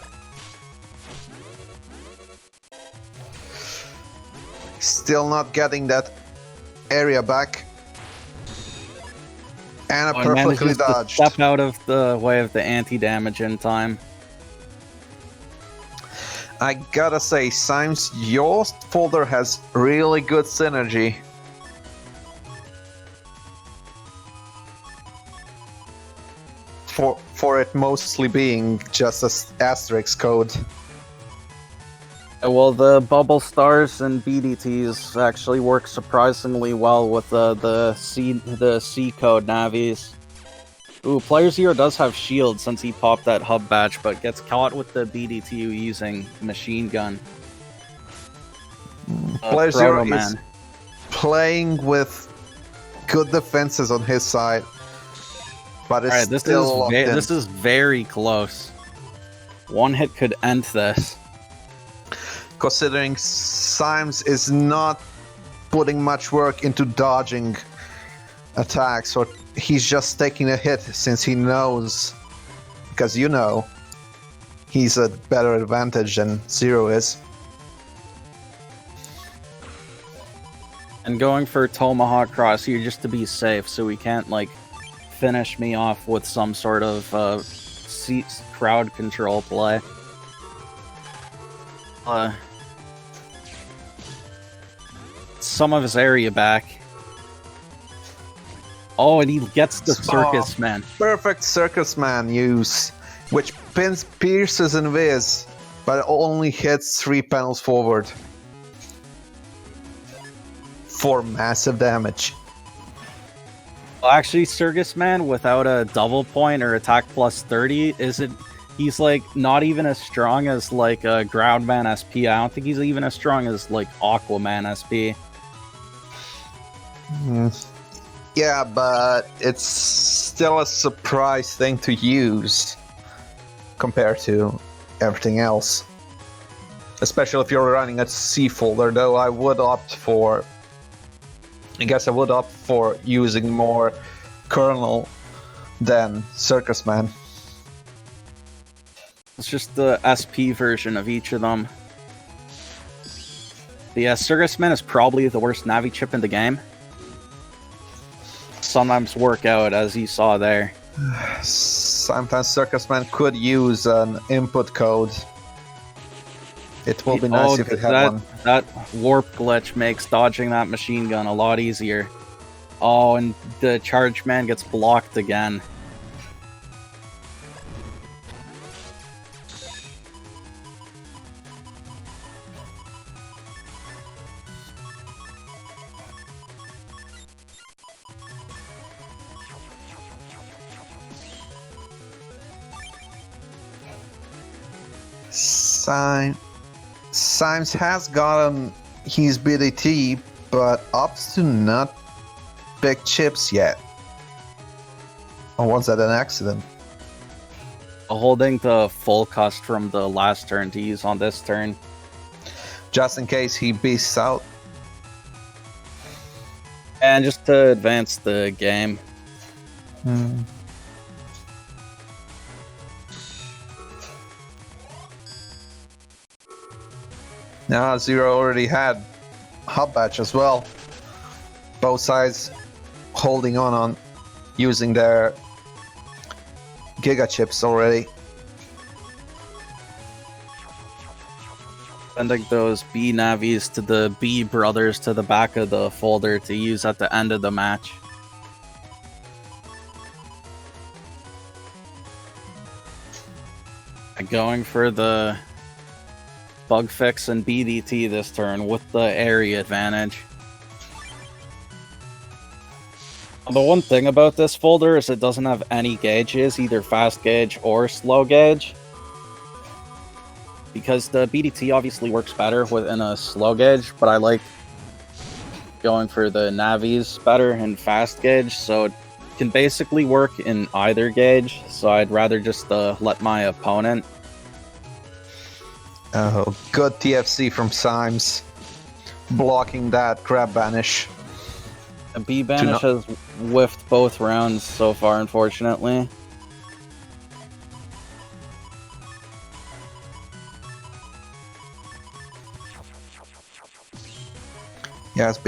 Still not getting that area back. And a perfectly dodged. Step out of the way of the anti-damage in time. I gotta say, Symes, your folder has really good synergy. For it mostly being just an asterisk code. Well, the bubble stars and BDTs actually work surprisingly well with the C code navis. Ooh, playerzero does have shield since he popped that hub batch, but gets caught with the BDT using machine gun. playerzero is playing with good defenses on his side, but it's still locked in. This is very close. One hit could end this. Considering Symes is not putting much work into dodging attacks, or he's just taking a hit since he knows, because he's a better advantage than Zero is. And going for Tomahawk Cross here just to be safe, so we can't finish me off with some sort of crowd control play. Some of his area back. Oh, and he gets the Circus Man. Perfect Circus Man use, which pierces and whiz, but it only hits 3 panels forward for massive damage. Well, actually, Circus Man without a double point or attack plus 30 isn't. He's not even as strong as a Groundman SP. I don't think he's even as strong as Aquaman SP. Yeah, but it's still a surprise thing to use compared to everything else. Especially if you're running a C folder, though I guess I would opt for using more Colonel than Circus Man. It's just the SP version of each of them. The Circus Man is probably the worst Navi chip in the game. Sometimes work out, as you saw there. Sometimes Circus Man could use an input code. It will be nice if it had one. That warp glitch makes dodging that machine gun a lot easier. Oh, and the Charge Man gets blocked again. Symes has gotten his BDT, but opts to not pick chips yet. Or was that an accident? Holding the full cost from the last turn to use on this turn. just in case he beasts out. And just to advance the game. Now Zero already had Hub Batch as well. Both sides holding on using their Giga Chips already. Sending those B navies to the B brothers to the back of the folder to use at the end of the match. Going for the bug fix and BDT this turn with the area advantage. The one thing about this folder is it doesn't have any gauges, either fast gauge or slow gauge. Because the BDT obviously works better within a slow gauge, but I like going for the navies better in fast gauge, so it can basically work in either gauge, so I'd rather just let my opponent. Oh, good TFC from Symes. Blocking that grab banish. A B banish has whiffed both rounds so far, unfortunately. Yes,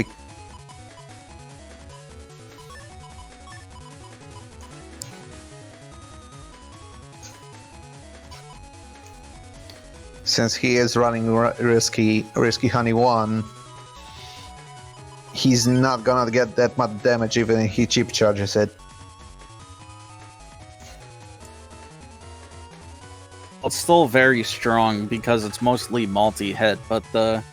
since he is running risky honey 1, he's not gonna get that much damage even if he chip charges it. It's still very strong because it's mostly multi-hit, but the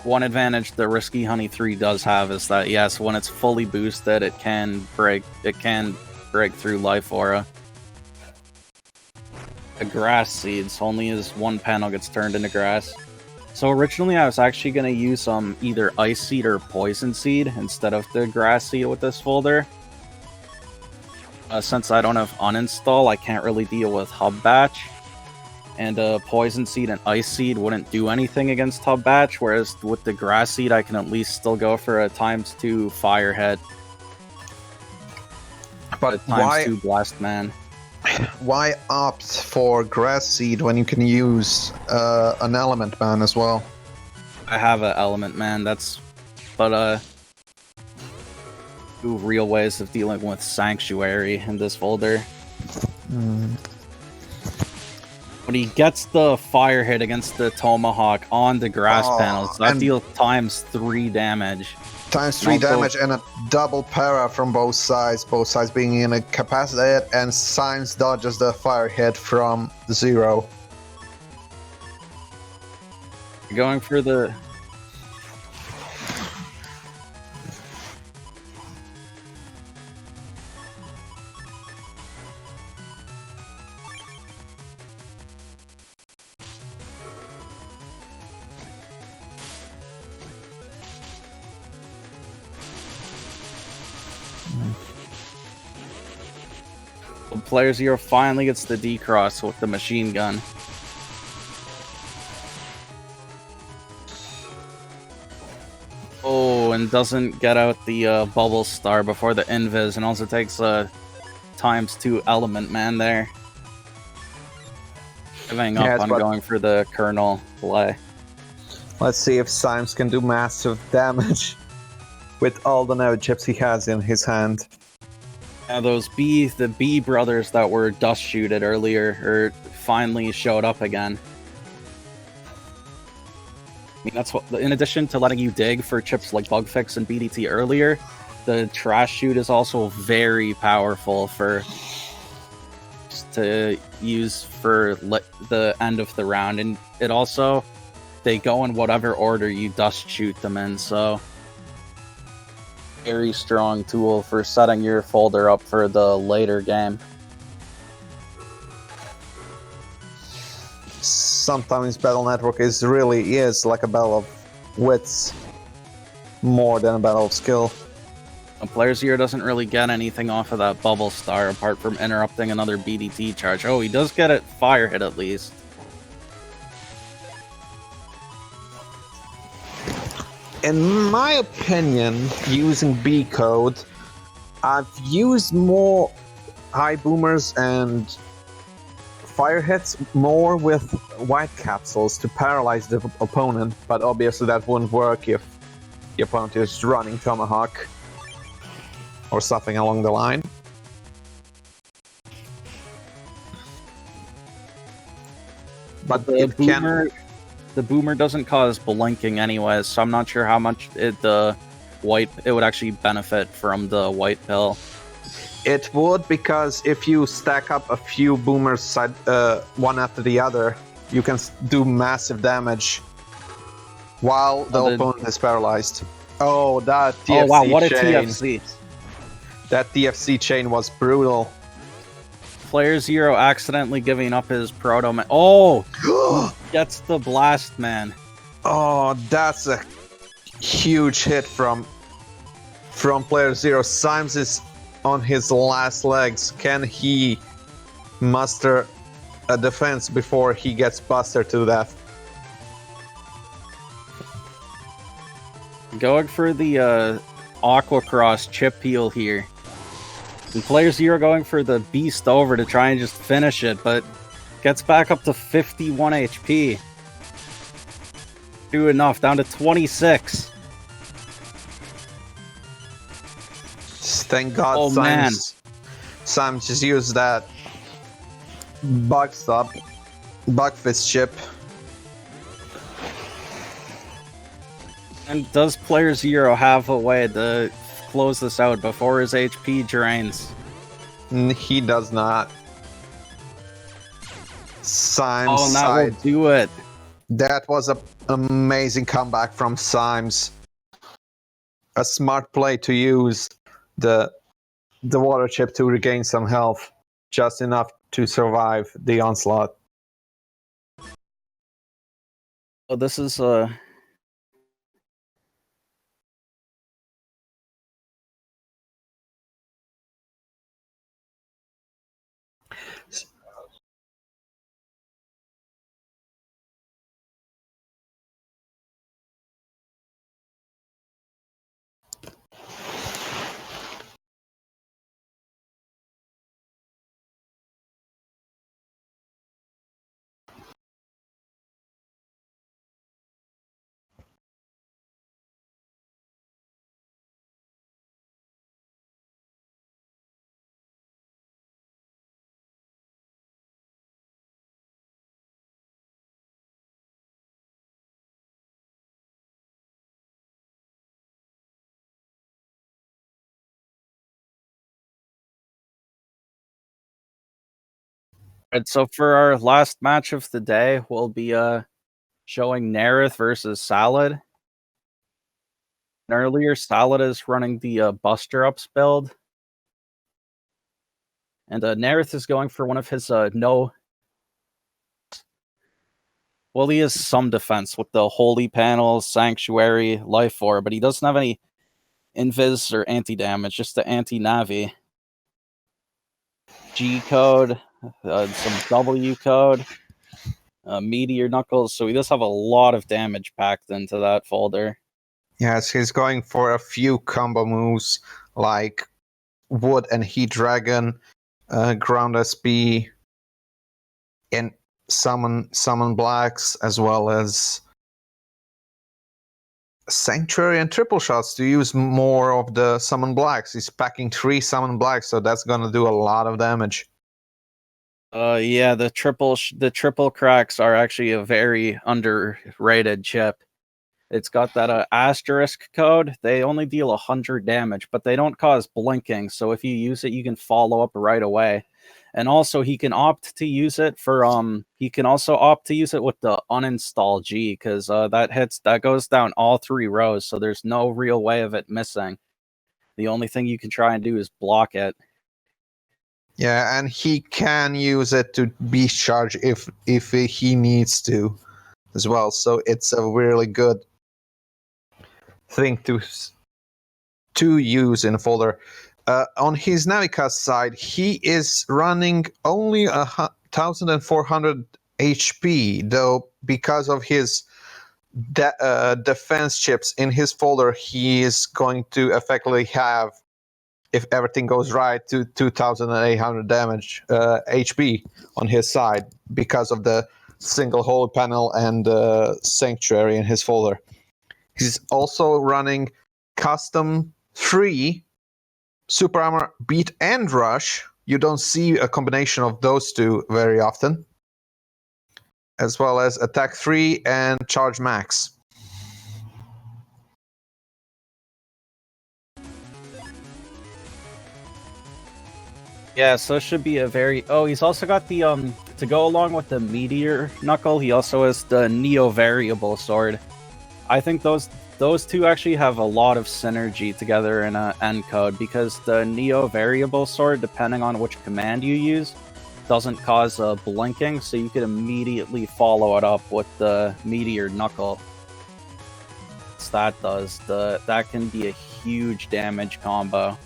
one advantage the Risky Honey 3 does have is that, yes, when it's fully boosted, it can break through Life Aura. The Grass Seeds, only as one panel gets turned into grass. So originally I was actually going to use either Ice Seed or Poison Seed instead of the Grass Seed with this folder. Since I don't have uninstall, I can't really deal with Hub Batch. And Poison Seed and Ice Seed wouldn't do anything against Hub Batch, whereas with the Grass Seed I can at least still go for a ×2 Fire Hit. But a ×2 Blast Man. Why opt for Grass Seed when you can use an Element Man as well? I have an Element Man, but two real ways of dealing with Sanctuary in this folder. When he gets the Fire Hit against the Tomahawk on the grass panels, that deals ×3 damage. ×3 damage and a double para from both sides being incapacitated, and Symes dodges the Fire Hit from Zero. Going for the... playerzero finally gets the D-Cross with the machine gun. Oh, and doesn't get out the Bubble Star before the Invis, and also takes a ×2 Element Man there. Giving up on going for the Colonel play. Let's see if Symes can do massive damage with all the Nugget chips he has in his hand. Yeah, the B brothers that were dust shooted earlier finally showed up again. I mean, that's what, in addition to letting you dig for chips like Bug Fix and BDT earlier, the Trash Shoot is also very powerful to use for the end of the round, and it also, they go in whatever order you dust shoot them in, so very strong tool for setting your folder up for the later game. Sometimes Battle Network really is like a battle of wits more than a battle of skill. playerzero doesn't really get anything off of that Bubble Star apart from interrupting another BDT charge. Oh, he does get it Fire Hit at least. In my opinion, using B code, I've used more high boomers and fire hits more with white capsules to paralyze the opponent, but obviously that wouldn't work if the opponent is running Tomahawk or something along the line. But the boomer doesn't cause blinking anyways, so I'm not sure how much it would actually benefit from the white pill. It would, because if you stack up a few boomers one after the other, you can do massive damage while the opponent is paralyzed. Oh, that TFC chain. Oh wow, what a TFC. That TFC chain was brutal. playerzero accidentally giving up his proto man. Oh! Gets the blast man. Oh, that's a huge hit from playerzero. Symes is on his last legs. Can he muster a defense before he gets busted to death? Going for the Aquacross chip heal here. And playerzero going for the beast over to try and just finish it, but gets back up to 51 HP. Do enough, down to 26. Thank God, Symes just used that bug fist chip. And does playerzero have a way to close this out before his HP drains? He does not. Symes. Oh, and that will do it. That was an amazing comeback from Symes. A smart play to use the water chip to regain some health, just enough to survive the onslaught. Oh, this is Right, so for our last match of the day, we'll be showing Neryth versus Salad. And earlier, Salad is running the Buster Ups build. And Neryth is going for one of his no... Well, he has some defense with the Holy Panels, Sanctuary, Life Orb, but he doesn't have any Invis or anti-damage, just the anti-Navi. G code, some W code, Meteor Knuckles, so he does have a lot of damage packed into that folder. Yes, he's going for a few combo moves like Wood and Heat Dragon, Ground SB, and Summon Blacks, as well as Sanctuary and Triple Shots to use more of the Summon Blacks. He's packing 3 Summon Blacks, so that's gonna do a lot of damage. Yeah, the triple cracks are actually a very underrated chip. It's got that asterisk code. They only deal 100 damage, but they don't cause blinking. So if you use it, you can follow up right away. And also, he can opt to use it for He can also opt to use it with the uninstall G, because that goes down all 3 rows. So there's no real way of it missing. The only thing you can try and do is block it. Yeah, and he can use it to beast charge if he needs to, as well. So it's a really good thing to use in a folder. On his Navicast side, he is running only 1,400 HP, though, because of his defense chips in his folder, he is going to effectively have, if everything goes right, to 2,800 damage HP on his side because of the single holy panel and sanctuary in his folder. He's also running custom 3 super armor, beat and rush. You don't see a combination of those two very often. As well as attack 3 and charge max. Yeah, so it should be a very... Oh, he's also got the, to go along with the Meteor Knuckle, he also has the Neo Variable Sword. I think those two actually have a lot of synergy together in a encode, because the Neo Variable Sword, depending on which command you use, doesn't cause blinking, so you could immediately follow it up with the Meteor Knuckle. That does. That can be a huge damage combo.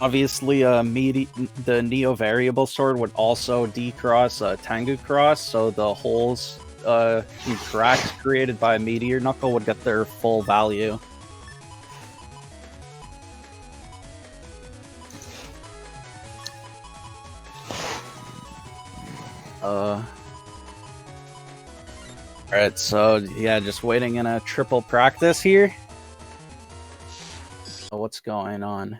Obviously, the Neo Variable Sword would also decross Tengu Cross, so the holes and cracks created by Meteor Knuckle would get their full value. Alright, so yeah, just waiting in a triple practice here. So what's going on?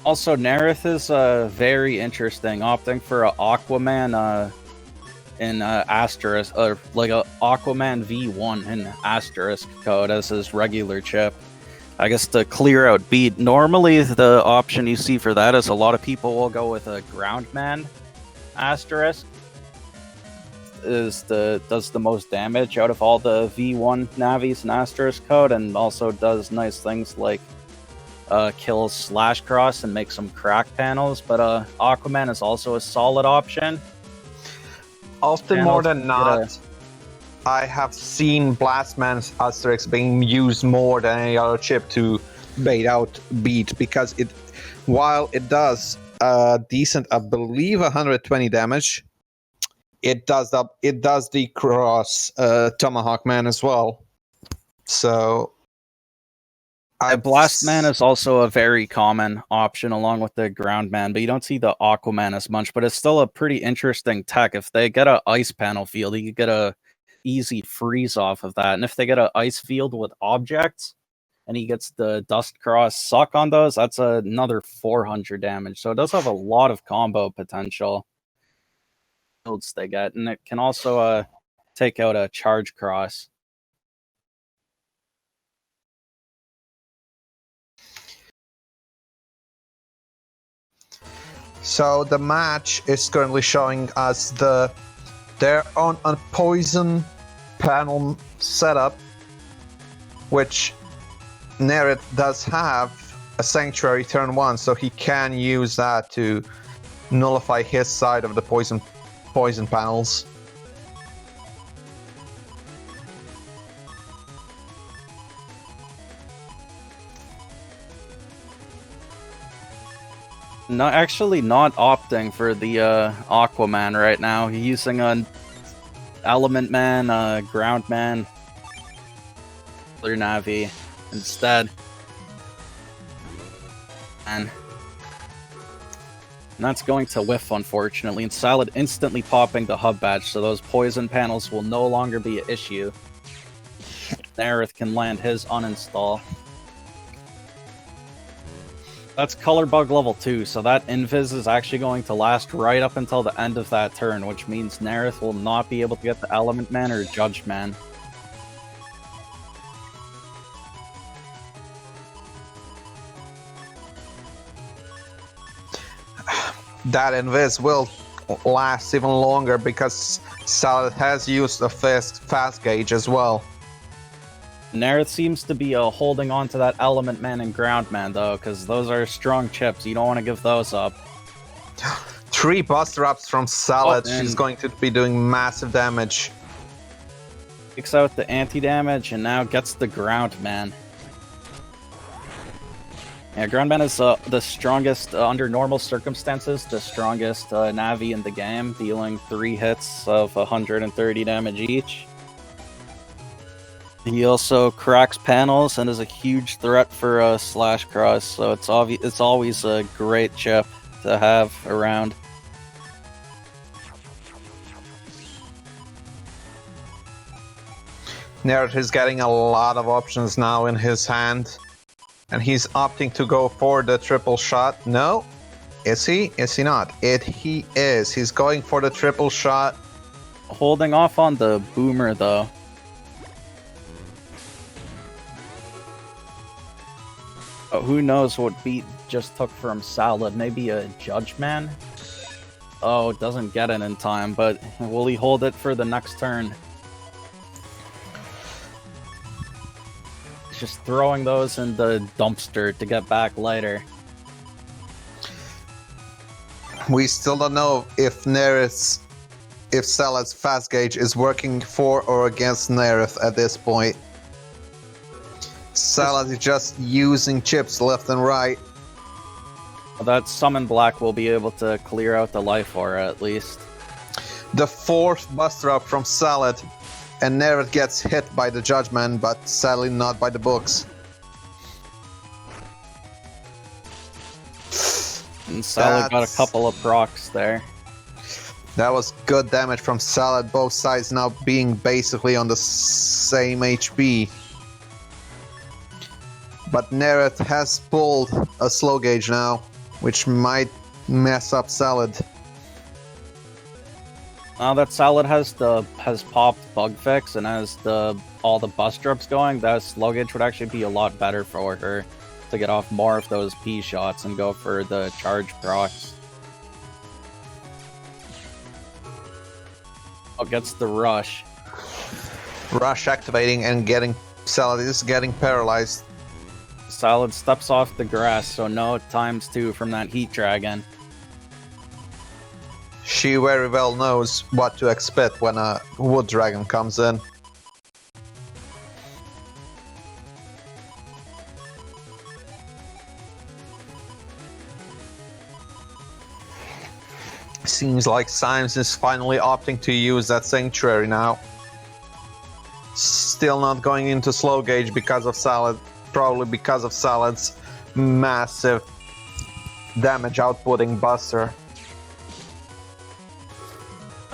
Also, Neryth is very interesting, opting for an Aquaman in Asterisk, or like a Aquaman V1 in Asterisk code as his regular chip. I guess to clear out beat. Normally, the option you see for that is a lot of people will go with a Groundman Asterisk. Does the most damage out of all the V1 Navis in Asterisk code, and also does nice things like kills Slash Cross and makes some crack panels, but Aquaman is also a solid option. Often more than not, I have seen Blastman's Asterisk being used more than any other chip to bait out beat, because while it does decent, I believe 120 damage, it does decross Tomahawk Man as well. So Blastman is also a very common option along with the Groundman, but you don't see the Aquaman as much, but it's still a pretty interesting tech. If they get an ice panel field, you could get a easy freeze off of that. And if they get an ice field with objects, and he gets the Dust Cross suck on those, that's another 400 damage. So it does have a lot of combo potential builds they get, and it can also take out a Charge Cross. So the match is currently showing us they're on a poison panel setup, which Neryth does have a sanctuary turn 1, so he can use that to nullify his side of the poison panels. No, actually not opting for the Aquaman right now. He's using an Element Man, Ground Man, other Navi instead. And that's going to whiff, unfortunately, and Salad instantly popping the hub badge, so those poison panels will no longer be an issue. Neryth can land his uninstall. That's Color Bug level 2, so that Invis is actually going to last right up until the end of that turn, which means Neryth will not be able to get the Element Man or Judge Man. That Invis will last even longer because Salad has used a fast gauge as well. Neryth seems to be holding on to that Element Man and Ground Man, though, because those are strong chips. You don't want to give those up. 3 Buster Ups from Salad. Oh, She's going to be doing massive damage. Takes out the anti-damage and now gets the Ground Man. Yeah, Ground Man is the strongest, under normal circumstances, the strongest Navi in the game, dealing 3 hits of 130 damage each. He also cracks panels and is a huge threat for Slash Cross, so it's always a great chip to have around. Neryth is getting a lot of options now in his hand. And he's opting to go for the triple shot. No? Is he? Is he not? He is. He's going for the triple shot. Holding off on the Boomer, though. Oh, who knows what beat just took from Salad? Maybe a Judge Man? Oh, doesn't get it in time, but will he hold it for the next turn? Just throwing those in the dumpster to get back later. We still don't know if Salad's fast gauge is working for or against Neryth at this point. Salad is just using chips left and right. That Summon Black will be able to clear out the life aura at least. The 4th Buster Up from Salad. And Neryth gets hit by the Judgment, but sadly not by the books. And Salad got a couple of procs there. That was good damage from Salad, both sides now being basically on the same HP. But Neryth has pulled a slow gauge now, which might mess up Salad. Now that Salad has popped Bug Fix and has all the bus drops going, that slow gauge would actually be a lot better for her to get off more of those P shots and go for the charge procs. Oh, gets the rush. Rush activating and getting Salad is getting paralyzed. Salad steps off the grass, so no ×2 from that Heat Dragon. She very well knows what to expect when a Wood Dragon comes in. Seems like Symes is finally opting to use that Sanctuary now. Still not going into slow gauge because of Salad, probably because of Salad's massive damage outputting Buster.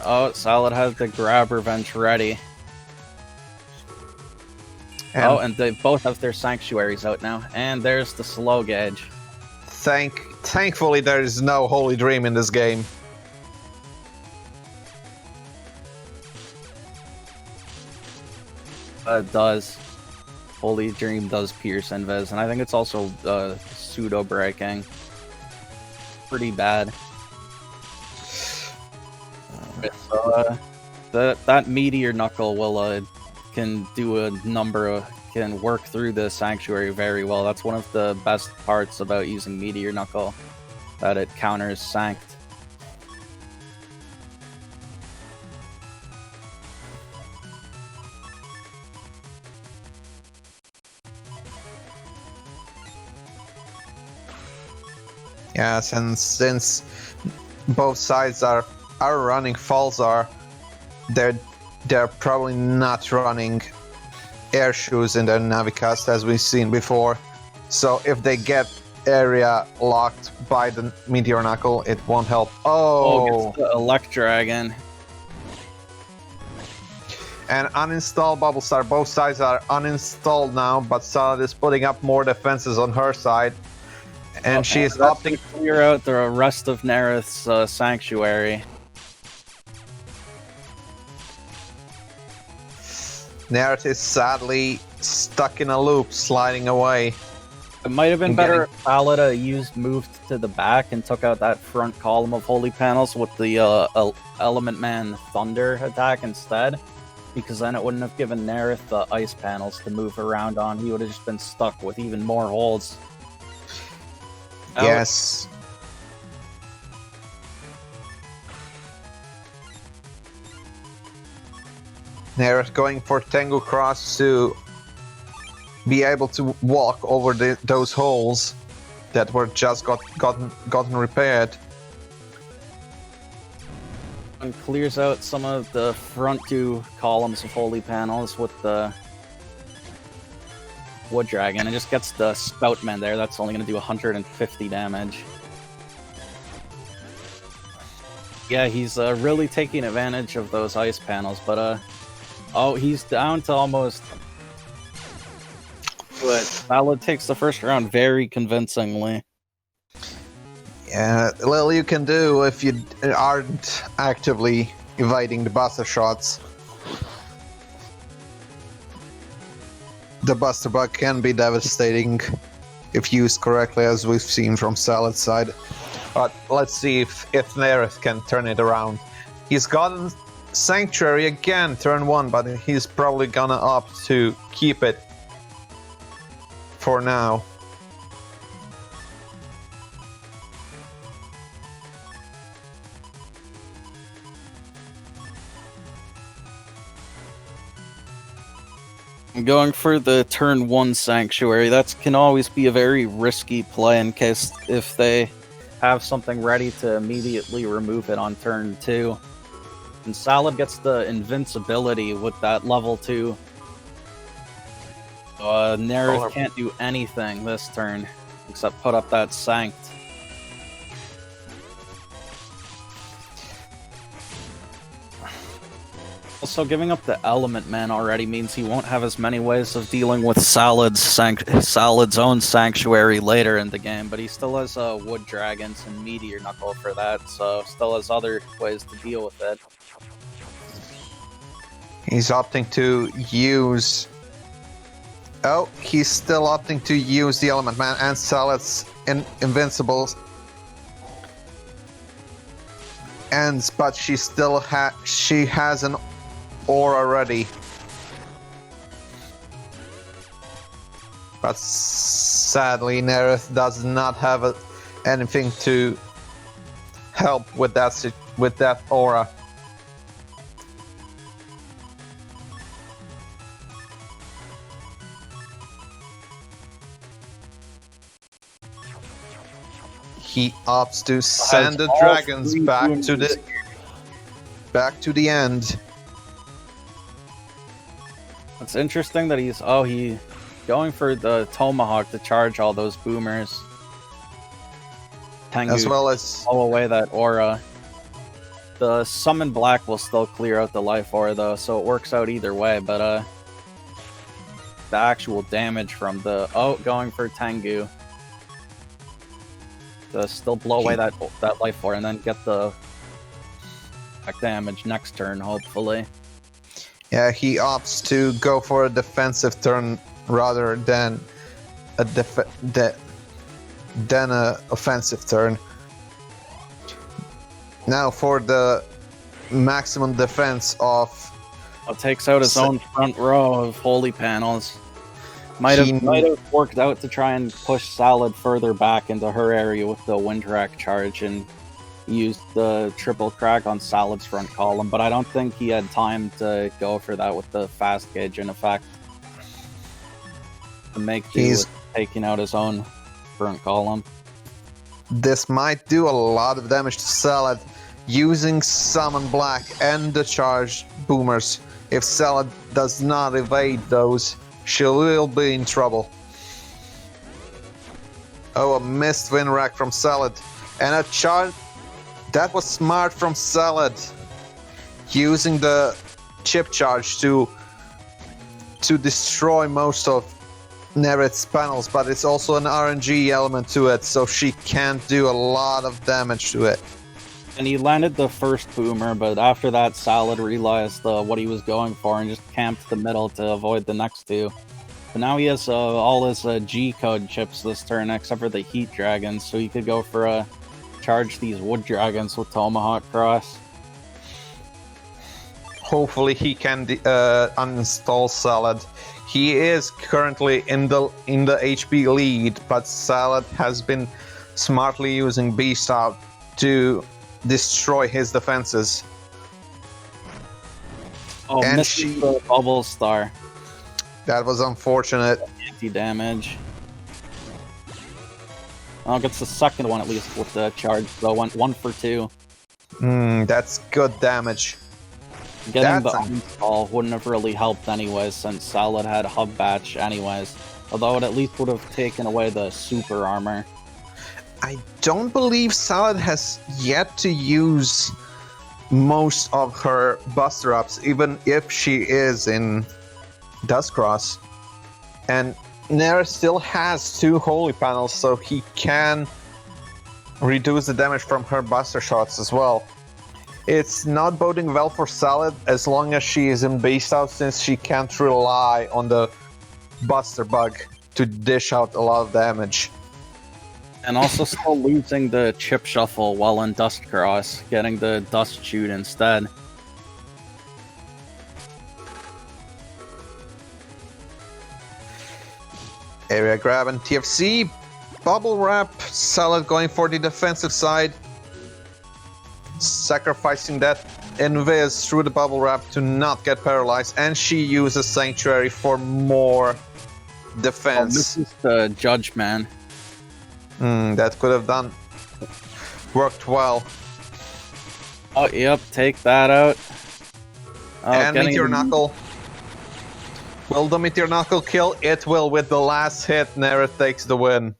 Oh, Salad has the Grab Revenge ready. And they both have their Sanctuaries out now. And there's the slow gauge. Thankfully there is no Holy Dream in this game. It does. Holy Dream does pierce Invis, and I think it's also pseudo breaking. Pretty bad. So, that Meteor Knuckle will can work through the Sanctuary very well. That's one of the best parts about using Meteor Knuckle, that it counters Sanct. Yes, and since both sides are running Falzar, they're probably not running air shoes in their Navicast as we've seen before. So if they get area locked by the Meteor Knuckle, it won't help. Oh, gets the Electragon. And uninstall Bubble Star. Both sides are uninstalled now, but Salad is putting up more defenses on her side. And she is opting to clear out the rest of Neryth's Sanctuary. Neryth is sadly stuck in a loop, sliding away. It might have been better if Salad moved to the back and took out that front column of Holy Panels with the Element Man Thunder attack instead. because then it wouldn't have given Neryth the ice panels to move around on. He would have just been stuck with even more holes. Yes. Neryth going for Tengu Cross to be able to walk over those holes that were just gotten repaired. And clears out some of the front two columns of holy panels with the Wood Dragon and just gets the Spoutman there. That's only going to do 150 damage. Yeah, he's really taking advantage of those ice panels, but oh, he's down to almost... But Salad takes the first round very convincingly. Yeah, little you can do if you aren't actively evading the Buster shots. The Buster Bug can be devastating if used correctly, as we've seen from Salad's side. But let's see if Neryth can turn it around. He's gotten Sanctuary again, turn 1, but he's probably gonna opt to keep it for now. Going for the turn 1 Sanctuary, that can always be a very risky play in case if they have something ready to immediately remove it on turn 2. And Salad gets the invincibility with that level 2. Neryth can't do anything this turn except put up that Sanct. Also, giving up the Element Man already means he won't have as many ways of dealing with Salad's own Sanctuary later in the game, but he still has Wood Dragons and Meteor Knuckle for that, so still has other ways to deal with it. He's opting to use... Oh, he's still opting to use the Element Man and Salad's Invincibles. But she still has an aura ready. But sadly, Neryth does not have anything to help with that aura. He opts to send the dragons back to the end. It's interesting that he's going for the Tomahawk to charge all those boomers. Tengu As well as blow away that aura. The Summon Black will still clear out the life aura though, so it works out either way, but the actual damage from the going for Tengu. To still blow away that life aura and then get the back damage next turn, hopefully. Yeah, he opts to go for a defensive turn rather than a offensive turn. Now for the maximum defense of... Takes out his own front row of holy panels. Might have worked out to try and push Salad further back into her area with the Windwrack charge and used the triple crack on Salad's front column, but I don't think he had time to go for that with the fast gauge in effect. To make do with taking out his own front column. This might do a lot of damage to Salad using Summon Black and the charged boomers. If Salad does not evade those, she will be in trouble. Oh, a missed Windwrack from Salad. And a charge... That was smart from Salad. Using the chip charge to destroy most of Neryth's panels, but it's also an RNG element to it, so she can't do a lot of damage to it. And he landed the first boomer, but after that, Salad realized what he was going for and just camped the middle to avoid the next two. But now he has all his G-code chips this turn, except for the Heat Dragons, so he could go for charge these Wood Dragons with Tomahawk Cross. hopefully he can uninstall Salad. He is currently in the HP lead, but Salad has been smartly using Beast Out to destroy his defenses. Oh, And misses the bubble star. That was unfortunate. Anti-damage. Oh, gets the second one at least with the charge, though. Went 1 for 2. That's good damage. Getting the uninstall wouldn't have really helped anyways, since Salad had hub batch anyways. Although it at least would have taken away the super armor. I don't believe Salad has yet to use most of her buster ups, even if she is in Dustcross. And Neryth still has 2 holy panels, so he can reduce the damage from her buster shots as well. It's not boding well for Salad as long as she is in Beast Out, since she can't rely on the buster bug to dish out a lot of damage. And also still losing the chip shuffle while in Dustcross, getting the dust shoot instead. Area grab and TFC. Bubble wrap. Salad going for the defensive side. Sacrificing that invis through the bubble wrap to not get paralyzed. And she uses Sanctuary for more defense. This is the Judge Man. That could have worked well. Oh, yep, take that out. Oh, and Meteor Knuckle. Will the Meteor Knuckle kill? It will. With the last hit, Neryth takes the win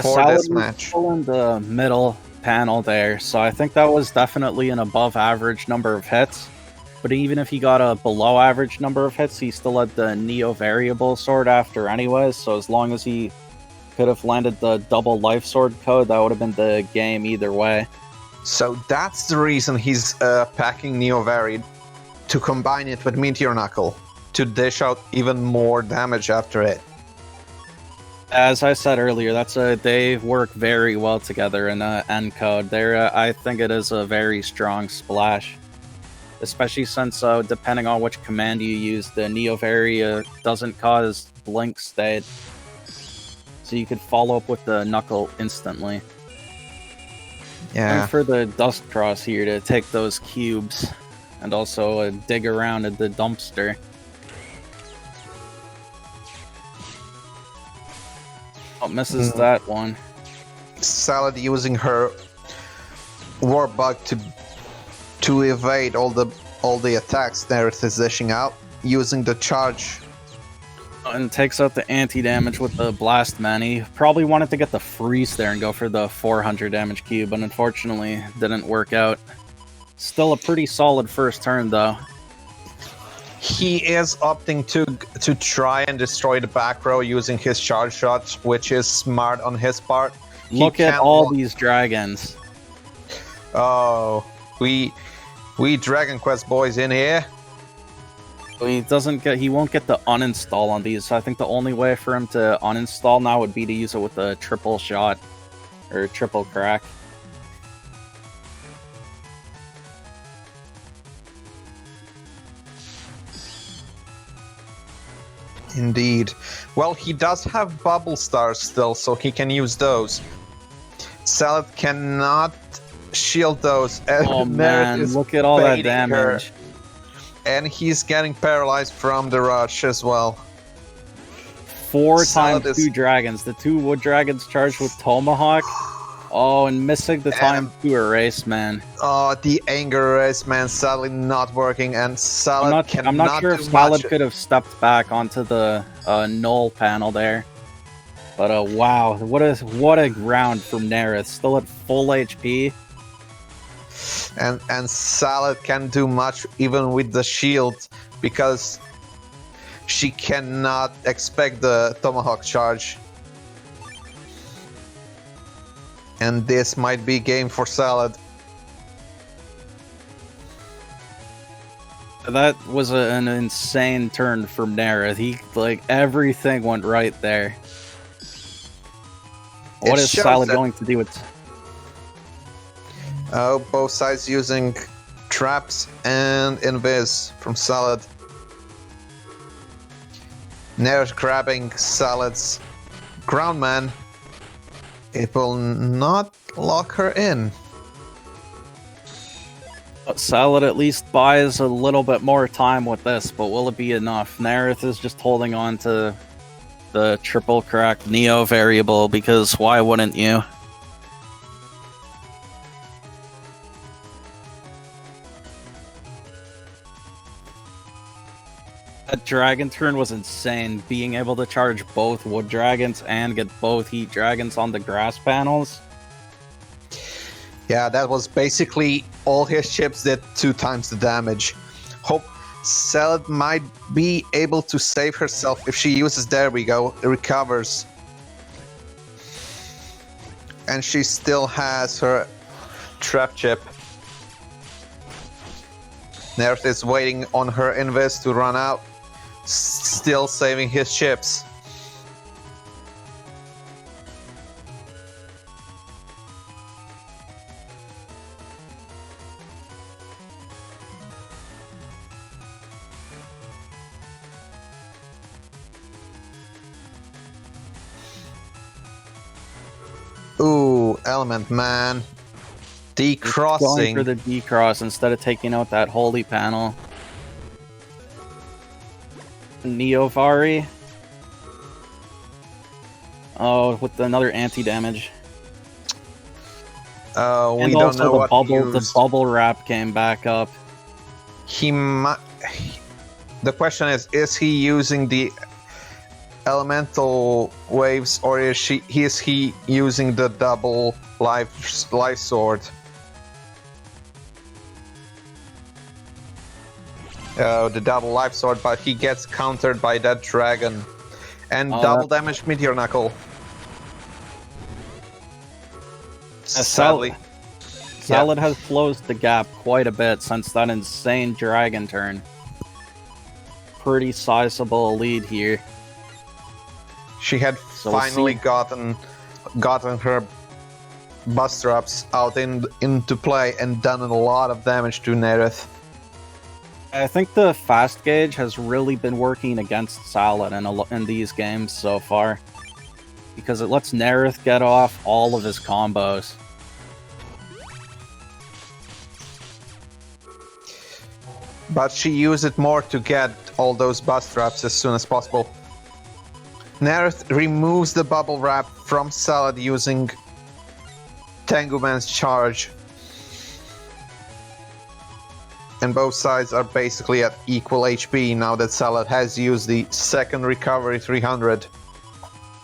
for this match. In the middle panel there, so I think that was definitely an above average number of hits. But even if he got a below average number of hits, he still had the Neo variable sword after anyways, so as long as he could have landed the double life sword code, that would have been the game either way. So that's the reason he's packing Neo Varied, to combine it with Meteor Knuckle, to dish out even more damage after it. As I said earlier, they work very well together in Encode. I think it is a very strong splash, especially since depending on which command you use, the Neo Vari doesn't cause blink state, so you could follow up with the Knuckle instantly. Yeah. And for the Dust Cross here to take those cubes and also dig around at the dumpster. Oh, misses that one. Salad using her War Bug to evade all the attacks Neryth is dishing out, using the charge. And takes out the anti-damage with the Blast Man. He probably wanted to get the freeze there and go for the 400 damage cube, but unfortunately didn't work out. Still a pretty solid first turn though. He is opting to try and destroy the back row using his charge shots, which is smart on his part. Look at all these dragons. Oh, we Dragon Quest boys in here. He won't get the uninstall on these, so I think the only way for him to uninstall now would be to use it with a triple shot or triple crack. Indeed. Well, he does have bubble stars still, so he can use those. Salad cannot shield those. Oh man, look at all that damage. And he's getting paralyzed from the rush as well. 4 times 2 dragons. The 2 wood dragons charged with Tomahawk. Oh, and missing the time to erase, man. Oh, the anger erase, man, sadly not working, and Salad cannot I'm not sure if Salad could have stepped back onto the null panel there. But wow, what a round from Neryth. Still at full HP. And Salad can't do much even with the shield, because she cannot expect the Tomahawk charge. And this might be game for Salad. That was an insane turn from Neryth. Everything went right there. What is Salad going to do with... Oh, both sides using traps and invis from Salad. Neryth grabbing Salad's Groundman. It will not lock her in. But Salad at least buys a little bit more time with this, but will it be enough? Neryth is just holding on to the triple cracked Neo variable because why wouldn't you? That dragon turn was insane, being able to charge both wood dragons and get both heat dragons on the grass panels. Yeah, that was basically all his chips did 2 times the damage. Hope Salad might be able to save herself if she uses, there we go, recovers. And she still has her trap chip. Neryth is waiting on her invis to run out. Still saving his chips. Ooh, Element Man. Decrossing. Going for the decross instead of taking out that holy panel. Neovari. Oh, with another anti-damage. We and don't also know the what bubble, the bubble wrap came back up. He might. The question is he using the elemental waves, or is he using the double life sword? The double life sword, but he gets countered by that dragon. And double damage Meteor Knuckle. Sadly. Salad has closed the gap quite a bit since that insane dragon turn. Pretty sizable lead here. She had finally gotten her Buster Ups out into play and done a lot of damage to Neryth. I think the fast gauge has really been working against Salad in these games so far, because it lets Neryth get off all of his combos. But she used it more to get all those Buster Ups as soon as possible. Neryth removes the bubble wrap from Salad using Tengu Man's charge. And both sides are basically at equal HP now that Salad has used the second recovery 300.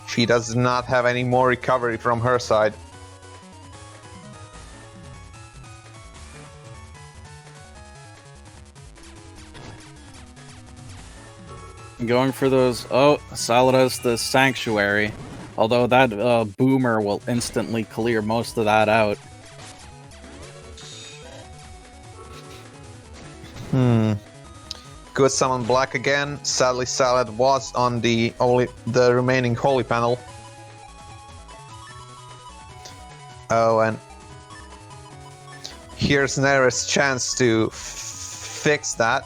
She does not have any more recovery from her side. Going for those... Oh, Salad has the Sanctuary. Although that Boomer will instantly clear most of that out. Good summon black again. Sadly, Salad was on the remaining holy panel. Oh, and here's Neryth's chance to fix that.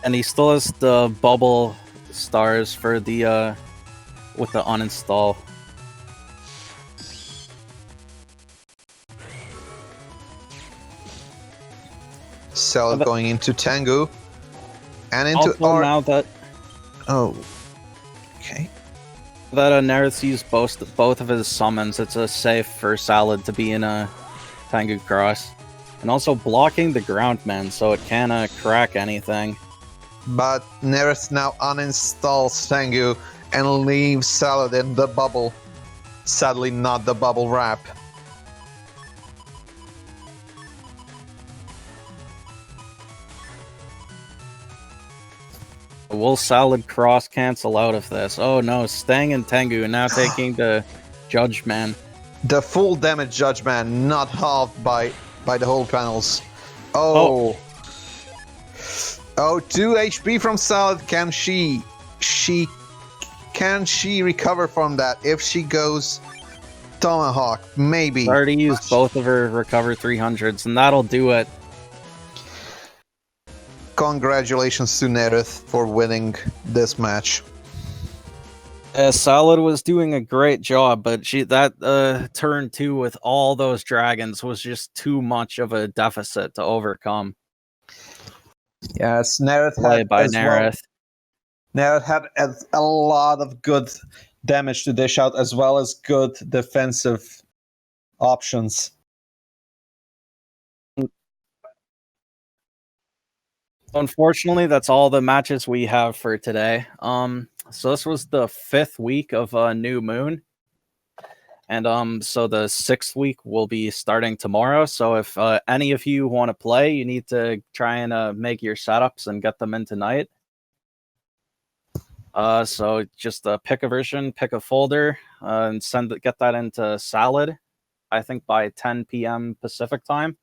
And he still has the bubble stars for the with the uninstall. Salad going into Tengu and into also now that okay, that Neryth used both of his summons, it's a safe for Salad to be in a Tengu cross, and also blocking the Groundman so it can't crack anything. But Neryth now uninstalls Tengu and leaves Salad in the bubble. Sadly, not the bubble wrap. Will Salad cross cancel out of this? Oh no, staying in Tengu and now taking the Judgment. The full damage Judgment, not halved by the whole panels. Oh, 2 HP from Salad. Can she can she recover from that if she goes Tomahawk? Maybe. Already used both of her recover 300s, and that'll do it. Congratulations to Neryth for winning this match. Salad was doing a great job, but that turn 2 with all those dragons was just too much of a deficit to overcome. Yes, Neryth Play had by as Neryth. well. Neryth had a lot of good damage to dish out, as well as good defensive options. Unfortunately, that's all the matches we have for today. So this was the 5th week of New Moon. And so the 6th week will be starting tomorrow. So if any of you want to play, you need to try and make your setups and get them in tonight. So just pick a version, pick a folder, and get that into Salad, I think by 10 p.m. Pacific time.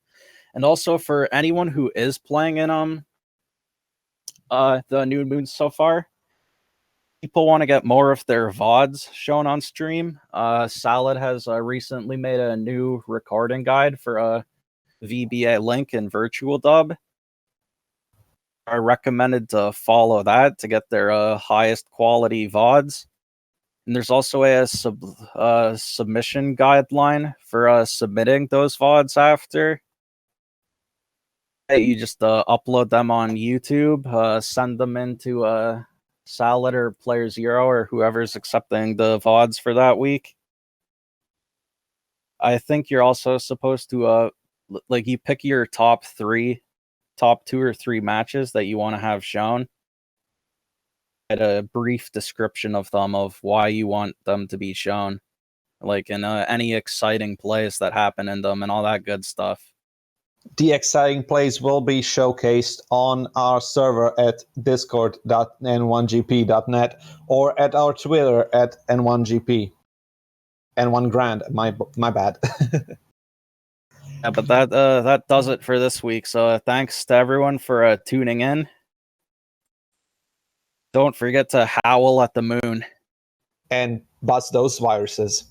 And also for anyone who is playing in the New Moon so far, people want to get more of their VODs shown on stream. Salad has recently made a new recording guide for VBA Link and Virtual Dub. I recommended to follow that to get their highest quality VODs. And there's also a submission guideline for submitting those VODs after. You just upload them on YouTube, send them into Salad or playerzero or whoever's accepting the VODs for that week. I think you're also supposed to you pick your top 2 or 3 matches that you want to have shown. At a brief description of them, of why you want them to be shown, like in any exciting plays that happen in them and all that good stuff. The exciting plays will be showcased on our server at discord.n1gp.net or at our Twitter at n1gp. N1 Grand, my bad. Yeah, but that does it for this week. So thanks to everyone for tuning in. Don't forget to howl at the moon. And bust those viruses.